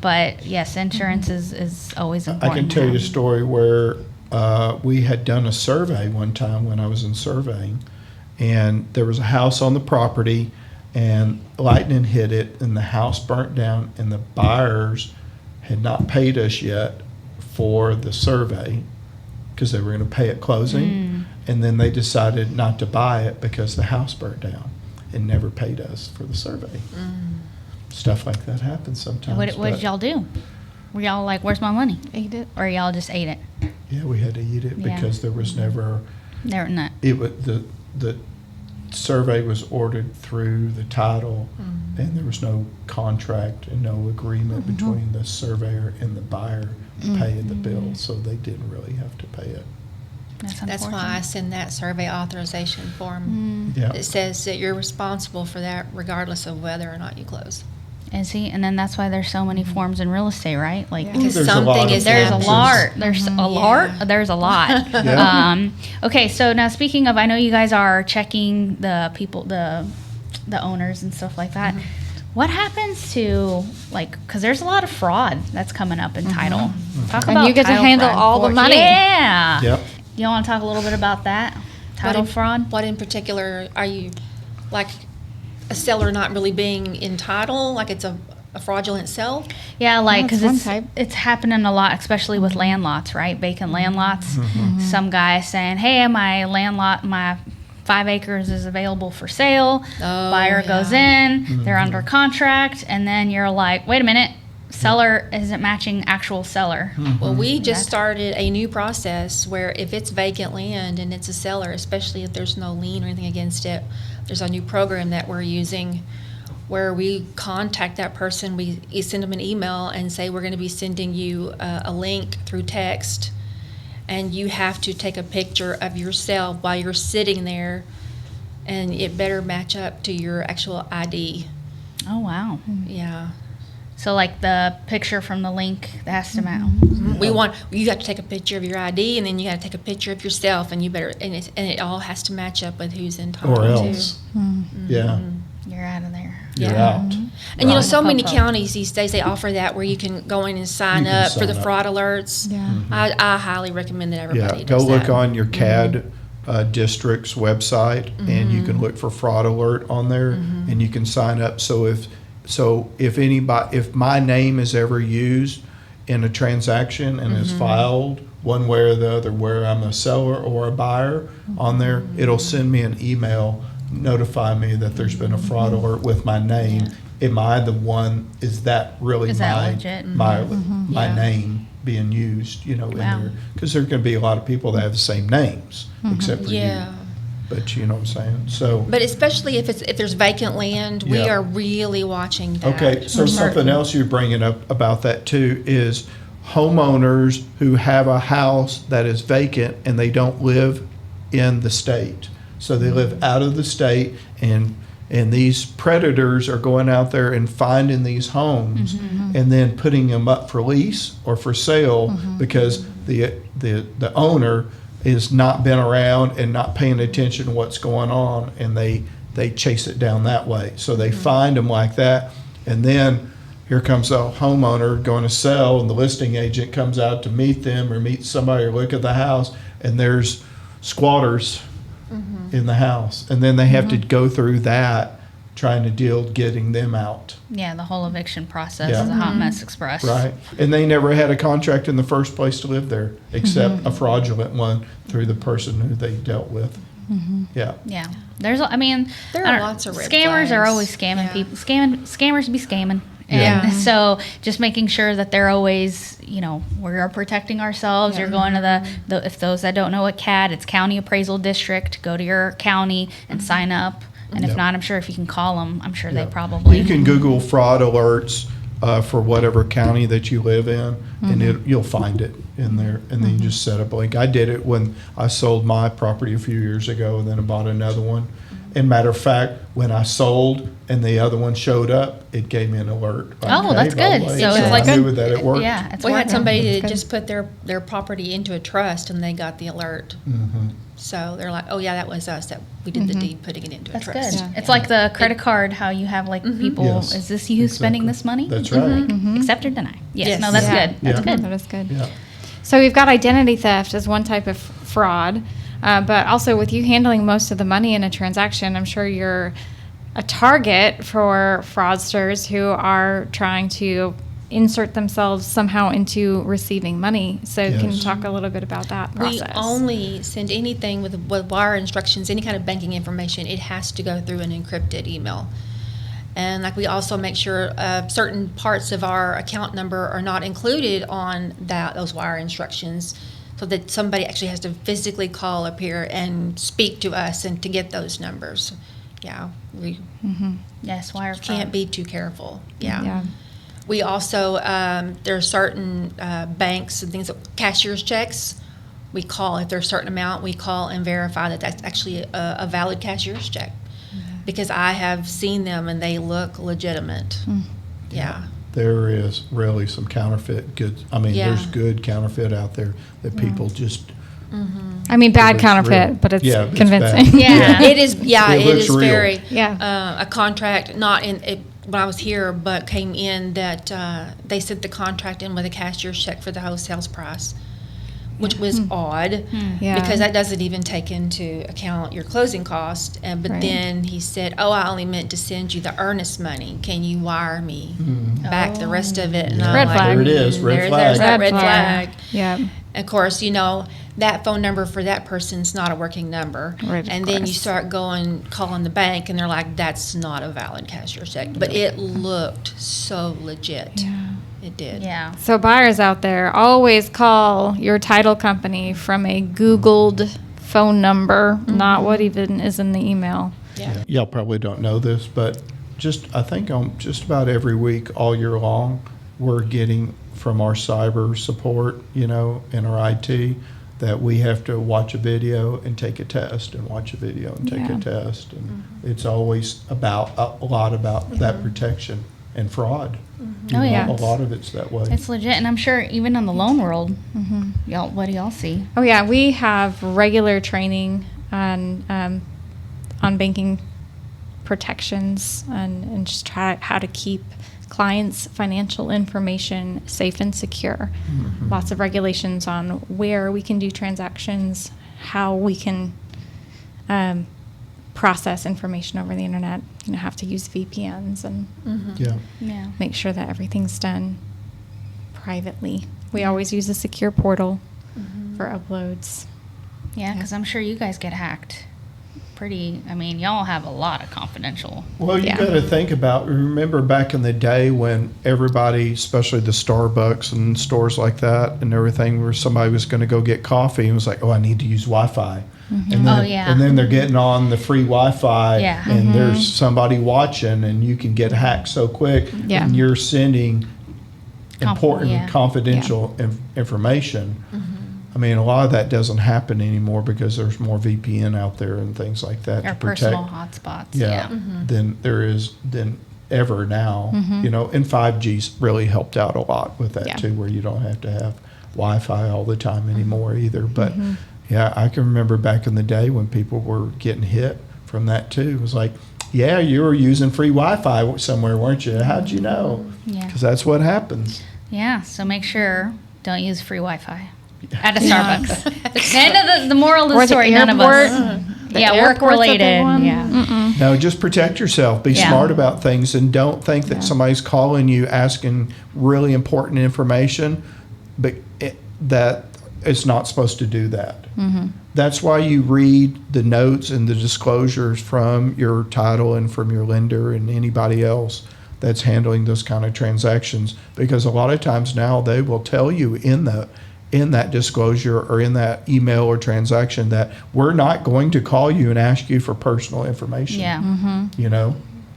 [SPEAKER 1] But yes, insurance is always
[SPEAKER 2] I
[SPEAKER 1] important.
[SPEAKER 2] can tell you a story where we had done a survey one time when I was in surveying, and there was a house on the property, and lightning hit it, and the house burnt down, and the buyers had not paid us yet for the survey because they were going to pay at closing, and then they decided not to buy it because the house burnt down and never paid us for the survey. Stuff like that happens sometimes.
[SPEAKER 1] What
[SPEAKER 2] but
[SPEAKER 1] did y'all do? Were y'all like, where's my money?
[SPEAKER 3] Ate it.
[SPEAKER 1] Or y'all just ate it?
[SPEAKER 2] Yeah, we had to eat it
[SPEAKER 1] Yeah.
[SPEAKER 2] because there was never.
[SPEAKER 1] They're not.
[SPEAKER 2] It was the survey was ordered through the title, and there was no contract and no agreement between the surveyor and the buyer paying the bill, so they didn't really have to pay it.
[SPEAKER 4] That's why I send that survey authorization form.
[SPEAKER 2] Yeah.
[SPEAKER 4] It says that you're responsible for that regardless of whether or not you close.
[SPEAKER 1] And see, and then that's why there's so many forms in real estate, right? Like,
[SPEAKER 3] Yeah.
[SPEAKER 4] Because
[SPEAKER 2] There's a lot
[SPEAKER 4] something
[SPEAKER 2] of
[SPEAKER 4] is
[SPEAKER 1] there's a
[SPEAKER 2] forms.
[SPEAKER 1] lot. There's a lot.
[SPEAKER 4] Yeah.
[SPEAKER 1] There's a lot.
[SPEAKER 2] Yeah.
[SPEAKER 1] Okay, so now speaking of, I know you guys are checking the people, the owners and stuff like that. What happens to, like, because there's a lot of fraud that's coming up in title. Talk
[SPEAKER 3] And
[SPEAKER 1] about
[SPEAKER 3] you get to
[SPEAKER 1] title
[SPEAKER 3] handle
[SPEAKER 1] fraud
[SPEAKER 3] all the
[SPEAKER 1] court.
[SPEAKER 3] money.
[SPEAKER 1] Yeah.
[SPEAKER 2] Yep.
[SPEAKER 1] You want to talk a little bit about that? Title fraud?
[SPEAKER 4] What in particular are you, like, a seller not really being in title, like it's a fraudulent sale?
[SPEAKER 1] Yeah, like,
[SPEAKER 3] that's
[SPEAKER 1] because
[SPEAKER 3] one
[SPEAKER 1] it's,
[SPEAKER 3] type.
[SPEAKER 1] it's happening a lot, especially with land lots, right? Vacant land lots. Some guy saying, hey, my land lot, my 5 acres is available for sale.
[SPEAKER 4] Oh,
[SPEAKER 1] Buyer goes
[SPEAKER 4] yeah.
[SPEAKER 1] in, they're under contract, and then you're like, wait a minute, seller isn't matching actual seller.
[SPEAKER 4] Well, we just started a new process where if it's vacant land and it's a seller, especially if there's no lien or anything against it, there's a new program that we're using where we contact that person, we send them an email and say we're going to be sending you a link through text, and you have to take a picture of yourself while you're sitting there, and it better match up to your actual ID.
[SPEAKER 1] Oh, wow.
[SPEAKER 4] Yeah.
[SPEAKER 1] So, like, the picture from the link, that has to match.
[SPEAKER 4] You got to take a picture of your ID, and then you got to take a picture of yourself, and it all has to match up with who's in title
[SPEAKER 2] Or
[SPEAKER 4] too.
[SPEAKER 2] else. Yeah.
[SPEAKER 1] You're out of there.
[SPEAKER 2] You're
[SPEAKER 4] Yeah.
[SPEAKER 2] out.
[SPEAKER 4] And
[SPEAKER 2] Right.
[SPEAKER 4] so many
[SPEAKER 1] Popo.
[SPEAKER 4] counties these days, they offer that where you can go in and sign
[SPEAKER 2] You can
[SPEAKER 4] up for the
[SPEAKER 2] sign up.
[SPEAKER 4] fraud alerts.
[SPEAKER 3] Yeah.
[SPEAKER 4] I highly recommend that everybody
[SPEAKER 2] Yeah,
[SPEAKER 4] does
[SPEAKER 2] go look
[SPEAKER 4] that.
[SPEAKER 2] on your CAD district's website, and you can look for fraud alert on there, and you can sign up. So if my name is ever used in a transaction and is filed one way or the other, where I'm a seller or a buyer on there, it'll send me an email, notify me that there's been a fraud alert with my name. Am I the one? Is that really
[SPEAKER 1] Is that legit?
[SPEAKER 2] my
[SPEAKER 4] Yeah.
[SPEAKER 2] name being used? In
[SPEAKER 1] Wow.
[SPEAKER 2] there, because there can be a lot of people that have the same names, except for
[SPEAKER 4] Yeah.
[SPEAKER 2] you. But you know what I'm saying. So
[SPEAKER 4] But especially if there's vacant land, we
[SPEAKER 2] Yeah.
[SPEAKER 4] are really watching that.
[SPEAKER 2] okay, so
[SPEAKER 4] for
[SPEAKER 2] something
[SPEAKER 4] certain.
[SPEAKER 2] else you're bringing up about that too is homeowners who have a house that is vacant and they don't live in the state. So they live out of the state, and these predators are going out there and finding these homes and then putting them up for lease or for sale because the owner is not been around and not paying attention to what's going on, and they chase it down that way. So they find them like that, and then here comes a homeowner going to sell, and the listing agent comes out to meet them or meet somebody or look at the house, and there's squatters in the house, and then they have to go through that trying to getting them out.
[SPEAKER 1] Yeah, the whole eviction process
[SPEAKER 2] Yeah.
[SPEAKER 1] is a hot mess express.
[SPEAKER 2] Right. And they never had a contract in the first place to live there, except a fraudulent one through the person who they dealt with. Yeah.
[SPEAKER 1] Yeah. There
[SPEAKER 4] There are
[SPEAKER 1] I don't-
[SPEAKER 4] lots of red
[SPEAKER 1] scammers are
[SPEAKER 4] flags.
[SPEAKER 1] always scamming
[SPEAKER 4] Yeah.
[SPEAKER 1] people. Scammers be scamming.
[SPEAKER 2] Yeah.
[SPEAKER 1] And so just making sure that they're always, we are protecting ourselves. You're going to the if those that don't know what CAD, it's County Appraisal District. Go to your county and sign up. And if
[SPEAKER 2] Yep.
[SPEAKER 1] not, I'm sure if you can call them, I'm sure
[SPEAKER 2] Yeah.
[SPEAKER 1] they probably.
[SPEAKER 2] You can Google fraud alerts for whatever county that you live in, and you'll find it in there. And then you just set up a link. I did it when I sold my property a few years ago, and then I bought another one. And matter of fact, when I sold and the other one showed up, it gave me an alert. Like,
[SPEAKER 1] Oh, that's
[SPEAKER 2] hey, by the
[SPEAKER 1] good.
[SPEAKER 2] way,
[SPEAKER 1] So it's like
[SPEAKER 2] I knew that it worked.
[SPEAKER 1] Yeah, it's
[SPEAKER 4] We had
[SPEAKER 1] working.
[SPEAKER 4] somebody
[SPEAKER 3] That's
[SPEAKER 4] that
[SPEAKER 3] good.
[SPEAKER 4] just put their property into a trust, and they got the alert. So they're like, oh yeah, that was us, that we did the deed putting it into a
[SPEAKER 1] That's
[SPEAKER 4] trust.
[SPEAKER 1] good. It's like the credit card, how you have like people,
[SPEAKER 2] Yes,
[SPEAKER 1] is this you spending
[SPEAKER 2] exactly.
[SPEAKER 1] this money?
[SPEAKER 2] That's right.
[SPEAKER 1] Accept or deny? Yes.
[SPEAKER 4] Yes.
[SPEAKER 1] No, that's
[SPEAKER 3] Yeah.
[SPEAKER 1] good. That's
[SPEAKER 2] Yeah.
[SPEAKER 1] good.
[SPEAKER 3] That is good.
[SPEAKER 2] Yeah.
[SPEAKER 3] So we've got identity theft as one type of fraud, but also with you handling most of the money in a transaction, I'm sure you're a target for fraudsters who are trying to insert themselves somehow into receiving money. So can you
[SPEAKER 2] Yes.
[SPEAKER 3] talk a little bit about that
[SPEAKER 4] We
[SPEAKER 3] process?
[SPEAKER 4] only send anything with wire instructions, any kind of banking information, it has to go through an encrypted email. And like we also make sure certain parts of our account number are not included on those wire instructions, so that somebody actually has to physically call up here and speak to us and to get those numbers. Yeah, we
[SPEAKER 1] Yes, wire
[SPEAKER 4] can't
[SPEAKER 1] fraud.
[SPEAKER 4] be too careful.
[SPEAKER 3] Yeah.
[SPEAKER 4] We also, there are certain banks and things, cashier's checks, we call, if there's a certain amount, we call and verify that that's actually a valid cashier's check. Because I have seen them and they look legitimate. Yeah.
[SPEAKER 2] There is really some counterfeit goods. I mean,
[SPEAKER 4] Yeah.
[SPEAKER 2] there's good counterfeit out there that people just.
[SPEAKER 3] I mean, bad
[SPEAKER 2] It looks
[SPEAKER 3] counterfeit,
[SPEAKER 2] real.
[SPEAKER 3] but it's
[SPEAKER 2] Yeah, it's
[SPEAKER 3] convincing.
[SPEAKER 2] bad.
[SPEAKER 1] Yeah.
[SPEAKER 4] It is,
[SPEAKER 2] It looks real.
[SPEAKER 4] very,
[SPEAKER 3] Yeah.
[SPEAKER 4] a contract not in, when I was here, but came in that they sent the contract in with a cashier's check for the whole sales price, which was odd
[SPEAKER 3] Yeah.
[SPEAKER 4] because that doesn't even take into account your closing cost. But
[SPEAKER 3] Right.
[SPEAKER 4] then he said, "Oh, I only meant to send you the earnest money. Can you wire me back the rest of it?" And I'm
[SPEAKER 3] Red
[SPEAKER 4] like,
[SPEAKER 3] flag.
[SPEAKER 2] There it is, red
[SPEAKER 4] There's
[SPEAKER 2] flag.
[SPEAKER 4] that red flag.
[SPEAKER 3] Yeah.
[SPEAKER 4] Of course, that phone number for that person's not a working number.
[SPEAKER 3] Right, of
[SPEAKER 4] And then you
[SPEAKER 3] course.
[SPEAKER 4] start calling the bank, and they're like, that's not a valid cashier's check. But it looked so legit.
[SPEAKER 3] Yeah.
[SPEAKER 4] It did.
[SPEAKER 1] Yeah.
[SPEAKER 3] So buyers out there, always call your title company from a Googled phone number, not what even is in the email.
[SPEAKER 4] Yeah.
[SPEAKER 2] Y'all probably don't know this, but I think on just about every week all year long, we're getting from our cyber support, and our IT, that we have to watch a video and take a test and watch a video and take
[SPEAKER 3] Yeah.
[SPEAKER 2] a test. And it's always about a lot about that protection and fraud.
[SPEAKER 1] Oh, yeah.
[SPEAKER 2] A lot of it's that way.
[SPEAKER 1] It's legit, and I'm sure even on the loan world, y'all, what do y'all see?
[SPEAKER 3] Oh yeah, we have regular training on banking protections and just how to keep clients' financial information safe and secure. Lots of regulations on where we can do transactions, how we can process information over the internet. Have to use VPNs and
[SPEAKER 2] Yeah.
[SPEAKER 1] Yeah.
[SPEAKER 3] make sure that everything's done privately. We always use a secure portal for uploads.
[SPEAKER 1] Yeah, because I'm sure you guys get hacked. Y'all have a lot of confidential.
[SPEAKER 2] Well, you
[SPEAKER 3] Yeah.
[SPEAKER 2] got to think about, remember back in the day when everybody, especially the Starbucks and stores like that and everything, where somebody was going to go get coffee and was like, oh, I need to use Wi-Fi. And then,
[SPEAKER 1] Oh, yeah.
[SPEAKER 2] And then they're getting on the free Wi-Fi
[SPEAKER 1] Yeah.
[SPEAKER 2] and there's somebody watching and you can get hacked so quick
[SPEAKER 3] Yeah.
[SPEAKER 2] and you're sending important,
[SPEAKER 1] yeah.
[SPEAKER 2] confidential information. I mean, a lot of that doesn't happen anymore because there's more VPN out there and things like that
[SPEAKER 1] Or
[SPEAKER 2] to protect.
[SPEAKER 1] personal hotspots.
[SPEAKER 2] Yeah, than there is than ever now. And 5G's really helped out a lot with that
[SPEAKER 3] Yeah.
[SPEAKER 2] too, where you don't have to have Wi-Fi all the time anymore either. But yeah, I can remember back in the day when people were getting hit from that too. It was like, yeah, you were using free Wi-Fi somewhere, weren't you? How'd you know?
[SPEAKER 1] Yeah.
[SPEAKER 2] Because that's what happens.
[SPEAKER 1] Yeah, so make sure don't use free Wi-Fi at a Starbucks. End of the moral of the
[SPEAKER 3] Or the
[SPEAKER 1] story. None of us.
[SPEAKER 3] airport. The
[SPEAKER 1] Yeah, work
[SPEAKER 3] airport's a big
[SPEAKER 1] related.
[SPEAKER 3] one.
[SPEAKER 1] Yeah.
[SPEAKER 2] No, just protect yourself. Be
[SPEAKER 1] Yeah.
[SPEAKER 2] smart about things and don't think that somebody's calling you asking really important information, but that it's not supposed to do that. That's why you read the notes and the disclosures from your title and from your lender and anybody else that's handling those kind of transactions, because a lot of times now they will tell you in that disclosure or in that email or transaction that we're not going to call you and ask you for personal information.
[SPEAKER 1] Yeah.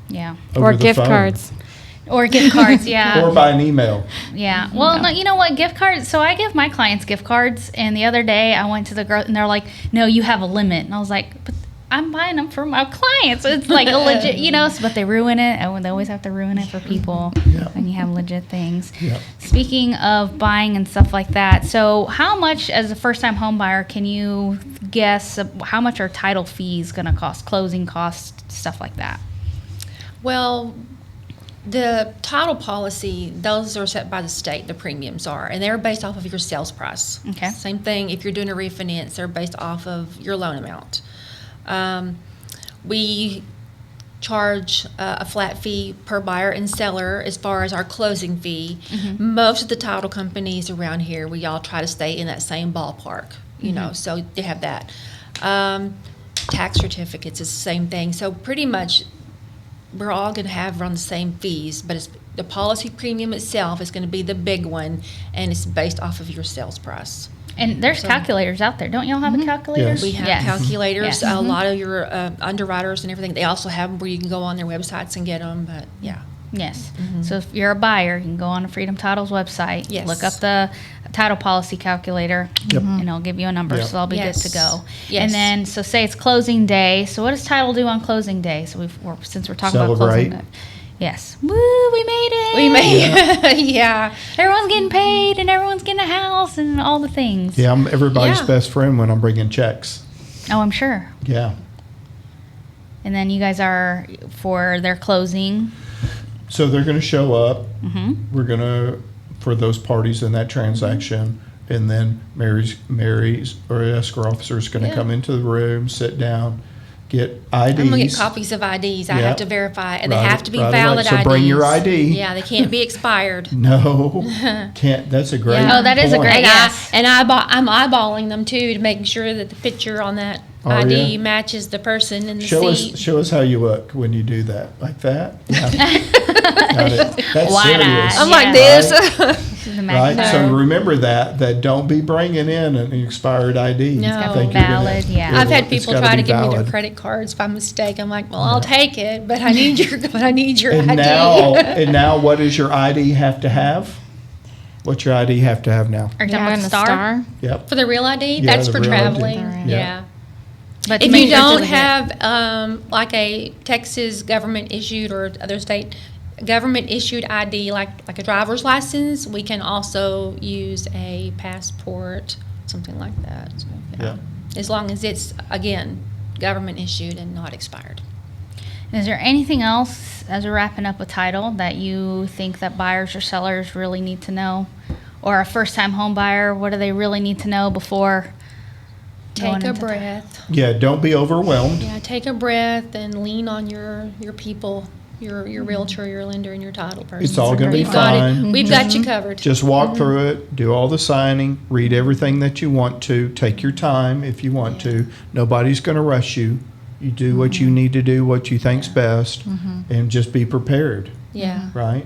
[SPEAKER 1] Yeah.
[SPEAKER 2] Over
[SPEAKER 3] Or
[SPEAKER 2] the
[SPEAKER 3] gift
[SPEAKER 2] phone.
[SPEAKER 3] cards.
[SPEAKER 1] Or gift cards. Yeah.
[SPEAKER 2] Or by an email.
[SPEAKER 1] Yeah. Well, no, you know what? Gift cards. So I give my clients gift cards. And the other day I went to the girl and they're like, no, you have a limit. And I was like, but I'm buying them for my clients. It's like a legit, but they ruin it. Oh, they always have to ruin it for people
[SPEAKER 2] Yeah.
[SPEAKER 1] when you have legit things.
[SPEAKER 2] Yeah.
[SPEAKER 1] Speaking of buying and stuff like that, so how much as a first-time home buyer can you guess how much are title fees going to cost, closing costs, stuff like that?
[SPEAKER 4] Well, the title policy, those are set by the state, the premiums are, and they're based off of your sales price.
[SPEAKER 1] Okay.
[SPEAKER 4] Same thing if you're doing a refinance, they're based off of your loan amount. We charge a flat fee per buyer and seller as far as our closing fee. Most of the title companies around here, we all try to stay in that same ballpark, so they have that. Tax certificates is the same thing. So pretty much we're all going to have around the same fees, but it's, the policy premium itself is going to be the big one, and it's based off of your sales price.
[SPEAKER 1] And there's calculators out there. Don't y'all have a calculator?
[SPEAKER 2] Yes.
[SPEAKER 4] We have
[SPEAKER 1] Yes.
[SPEAKER 4] calculators.
[SPEAKER 1] Yes.
[SPEAKER 4] A lot of your underwriters and everything, they also have them where you can go on their websites and get them, but yeah.
[SPEAKER 1] Yes. So if you're a buyer, you can go on to Freedom Title's website,
[SPEAKER 4] Yes.
[SPEAKER 1] look up the title policy calculator,
[SPEAKER 2] Yep.
[SPEAKER 1] and it'll give you a number,
[SPEAKER 2] Yep.
[SPEAKER 1] so I'll be
[SPEAKER 4] Yes.
[SPEAKER 1] good to go.
[SPEAKER 4] Yes.
[SPEAKER 1] And then, so say it's closing day. So what does title do on closing day? So since we're talking about closing
[SPEAKER 2] Celebrate.
[SPEAKER 1] day. Yes. Woo, we made it.
[SPEAKER 4] We may, yeah.
[SPEAKER 1] Everyone's getting paid, and everyone's getting a house, and all the things.
[SPEAKER 2] Yeah, I'm everybody's
[SPEAKER 4] Yeah.
[SPEAKER 2] best friend when I'm bringing checks.
[SPEAKER 1] Oh, I'm sure.
[SPEAKER 2] Yeah.
[SPEAKER 1] And then you guys are, for their closing,
[SPEAKER 2] So they're going to show up.
[SPEAKER 1] Mm-hmm.
[SPEAKER 2] We're going to, for those parties in that transaction, and then Mary's or escrow officer is going to
[SPEAKER 4] Yeah.
[SPEAKER 2] come into the room, sit down, get IDs.
[SPEAKER 4] I'm going to get copies of IDs. I
[SPEAKER 2] Yeah.
[SPEAKER 4] have to verify, and
[SPEAKER 2] Right-
[SPEAKER 4] they have to be
[SPEAKER 2] right away.
[SPEAKER 4] valid
[SPEAKER 2] So
[SPEAKER 4] IDs.
[SPEAKER 2] bring your ID.
[SPEAKER 4] Yeah, they can't be expired.
[SPEAKER 2] No, can't. That's a great.
[SPEAKER 4] Yeah.
[SPEAKER 1] Oh, that is a
[SPEAKER 2] point.
[SPEAKER 1] great-
[SPEAKER 4] And,
[SPEAKER 1] Yes.
[SPEAKER 4] I'm eyeballing them too to make sure that the picture on that
[SPEAKER 2] Are
[SPEAKER 4] ID
[SPEAKER 2] ya?
[SPEAKER 4] matches the person in the
[SPEAKER 2] Show
[SPEAKER 4] seat.
[SPEAKER 2] us how you look when you do that, like that. Yeah. Got it. That's
[SPEAKER 1] Wide-eyed.
[SPEAKER 2] serious.
[SPEAKER 3] I'm like
[SPEAKER 1] Yeah.
[SPEAKER 3] this.
[SPEAKER 1] This is a
[SPEAKER 2] Right,
[SPEAKER 1] magnifier.
[SPEAKER 2] so remember that don't be bringing in an expired ID.
[SPEAKER 4] No.
[SPEAKER 2] I
[SPEAKER 4] It's gotta
[SPEAKER 2] think
[SPEAKER 1] be
[SPEAKER 2] you're gonna-
[SPEAKER 1] valid, yeah.
[SPEAKER 4] I've had
[SPEAKER 2] it's
[SPEAKER 4] people
[SPEAKER 2] gotta
[SPEAKER 4] try
[SPEAKER 2] be
[SPEAKER 4] to give me their
[SPEAKER 2] valid.
[SPEAKER 4] credit cards by mistake. I'm like, well, I'll take it, but I need your
[SPEAKER 2] And
[SPEAKER 4] ID.
[SPEAKER 2] now, what does your ID have to have? What's your ID have to have now?
[SPEAKER 1] Are you talking
[SPEAKER 3] Yeah,
[SPEAKER 1] about
[SPEAKER 3] and
[SPEAKER 1] the
[SPEAKER 3] a
[SPEAKER 1] star?
[SPEAKER 2] Yep.
[SPEAKER 4] For the real ID,
[SPEAKER 2] Yeah,
[SPEAKER 4] that's
[SPEAKER 2] the
[SPEAKER 4] for
[SPEAKER 2] real ID.
[SPEAKER 4] traveling.
[SPEAKER 3] Right.
[SPEAKER 4] Yeah.
[SPEAKER 1] But to
[SPEAKER 4] If
[SPEAKER 1] make
[SPEAKER 4] you
[SPEAKER 1] sure
[SPEAKER 4] don't
[SPEAKER 1] it's
[SPEAKER 4] have like a Texas government issued or other state government issued ID, like a driver's license, we can also use a passport, something like that. So,
[SPEAKER 2] Yeah.
[SPEAKER 4] As long as it's, again, government issued and not expired.
[SPEAKER 1] Is there anything else, as we're wrapping up with title, that you think that buyers or sellers really need to know? Or a first-time home buyer, what do they really need to know before going
[SPEAKER 4] Take a
[SPEAKER 1] into
[SPEAKER 4] breath.
[SPEAKER 2] Yeah, don't be overwhelmed.
[SPEAKER 4] Yeah, take a breath and lean on your people, your realtor, your lender, and your title person.
[SPEAKER 2] It's all gonna be
[SPEAKER 4] We've got it.
[SPEAKER 2] fine.
[SPEAKER 4] We've got you covered.
[SPEAKER 2] Just walk through it, do all the signing, read everything that you want to, take your time if you want to. Nobody's going to rush you. You do what you need to do, what you think's best, and just be prepared,
[SPEAKER 4] Yeah.
[SPEAKER 2] right?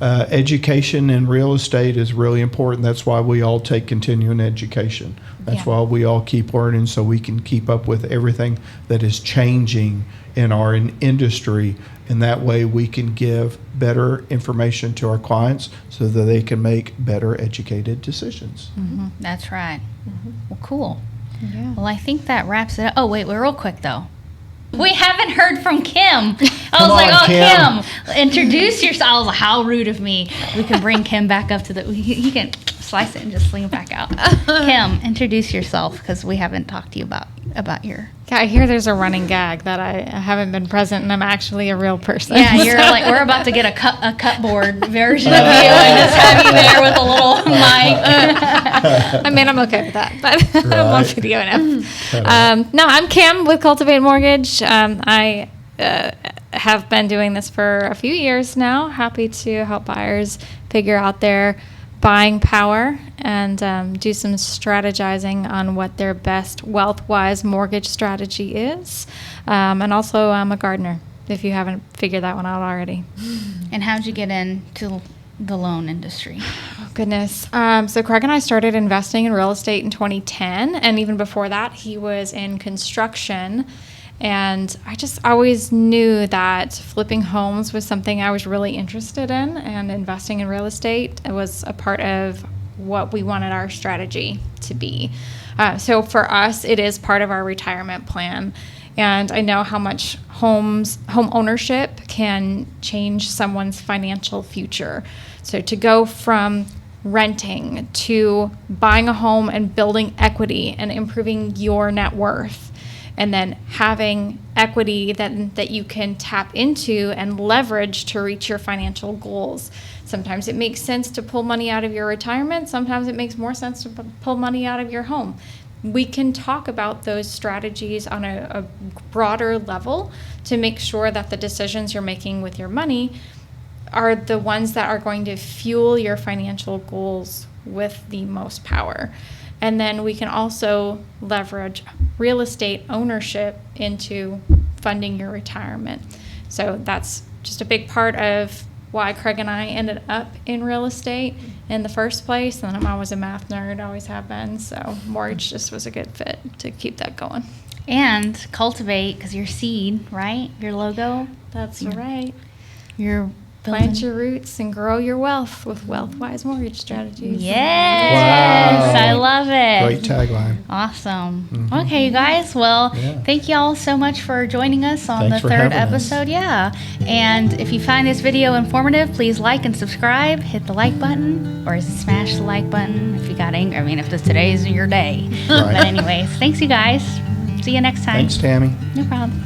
[SPEAKER 2] Education in real estate is really important. That's why we all take continuing education. That's
[SPEAKER 1] Yeah.
[SPEAKER 2] why we all keep learning so we can keep up with everything that is changing in our industry. And that way we can give better information to our clients so that they can make better educated decisions.
[SPEAKER 1] That's right. Well, cool.
[SPEAKER 3] Yeah.
[SPEAKER 1] Well, I think that wraps it up. Oh, wait, real quick, though. We haven't heard from Kim. I
[SPEAKER 2] Come
[SPEAKER 1] was like,
[SPEAKER 2] on,
[SPEAKER 1] oh,
[SPEAKER 2] Kim.
[SPEAKER 1] Kim, introduce yourself. I was like, how rude of me. We can bring Kim back up to the, he can slice it and just sling it back out. Kim, introduce yourself because we haven't talked to you about your.
[SPEAKER 3] Yeah, I hear there's a running gag that I haven't been present and I'm actually a real person.
[SPEAKER 1] Yeah, you're like, we're about to get a cupboard version of you and just have you there with a little mic.
[SPEAKER 3] I mean, I'm okay with that, but I'm on
[SPEAKER 2] Right.
[SPEAKER 3] video now. No, I'm Kim with Cultivate Mortgage. I have been doing this for a few years now. Happy to help buyers figure out their buying power and do some strategizing on what their best wealth-wise mortgage strategy is. And also, I'm a gardener, if you haven't figured that one out already.
[SPEAKER 1] And how'd you get into the loan industry?
[SPEAKER 3] Oh, goodness. So Craig and I started investing in real estate in 2010. And even before that, he was in construction. And I just always knew that flipping homes was something I was really interested in. And investing in real estate was a part of what we wanted our strategy to be. So for us, it is part of our retirement plan. And I know how much home ownership can change someone's financial future. So to go from renting to buying a home and building equity and improving your net worth, and then having equity that you can tap into and leverage to reach your financial goals. Sometimes it makes sense to pull money out of your retirement. Sometimes it makes more sense to pull money out of your home. We can talk about those strategies on a broader level to make sure that the decisions you're making with your money are the ones that are going to fuel your financial goals with the most power. And then we can also leverage real estate ownership into funding your retirement. So that's just a big part of why Craig and I ended up in real estate in the first place. And I'm always a math nerd, always have been. So mortgage just was a good fit to keep that going.
[SPEAKER 1] And cultivate, because your seed, right? Your logo.
[SPEAKER 3] That's right.
[SPEAKER 1] Your
[SPEAKER 3] Plant your roots and grow your wealth with wealth-wise mortgage strategies.
[SPEAKER 1] Yes,
[SPEAKER 2] Wow.
[SPEAKER 1] I love it.
[SPEAKER 2] Great tagline.
[SPEAKER 1] Awesome. Okay, you guys. Well,
[SPEAKER 2] Yeah.
[SPEAKER 1] thank you all so much for joining us on
[SPEAKER 2] Thanks
[SPEAKER 1] the
[SPEAKER 2] for
[SPEAKER 1] third
[SPEAKER 2] having us.
[SPEAKER 1] episode. Yeah. And if you find this video informative, please like and subscribe. Hit the like button or smash the like button if you got angry. I mean, if today's your day.
[SPEAKER 2] Right.
[SPEAKER 1] But anyways, thanks you guys. See you next time.
[SPEAKER 2] Thanks, Tammy.
[SPEAKER 1] No problem.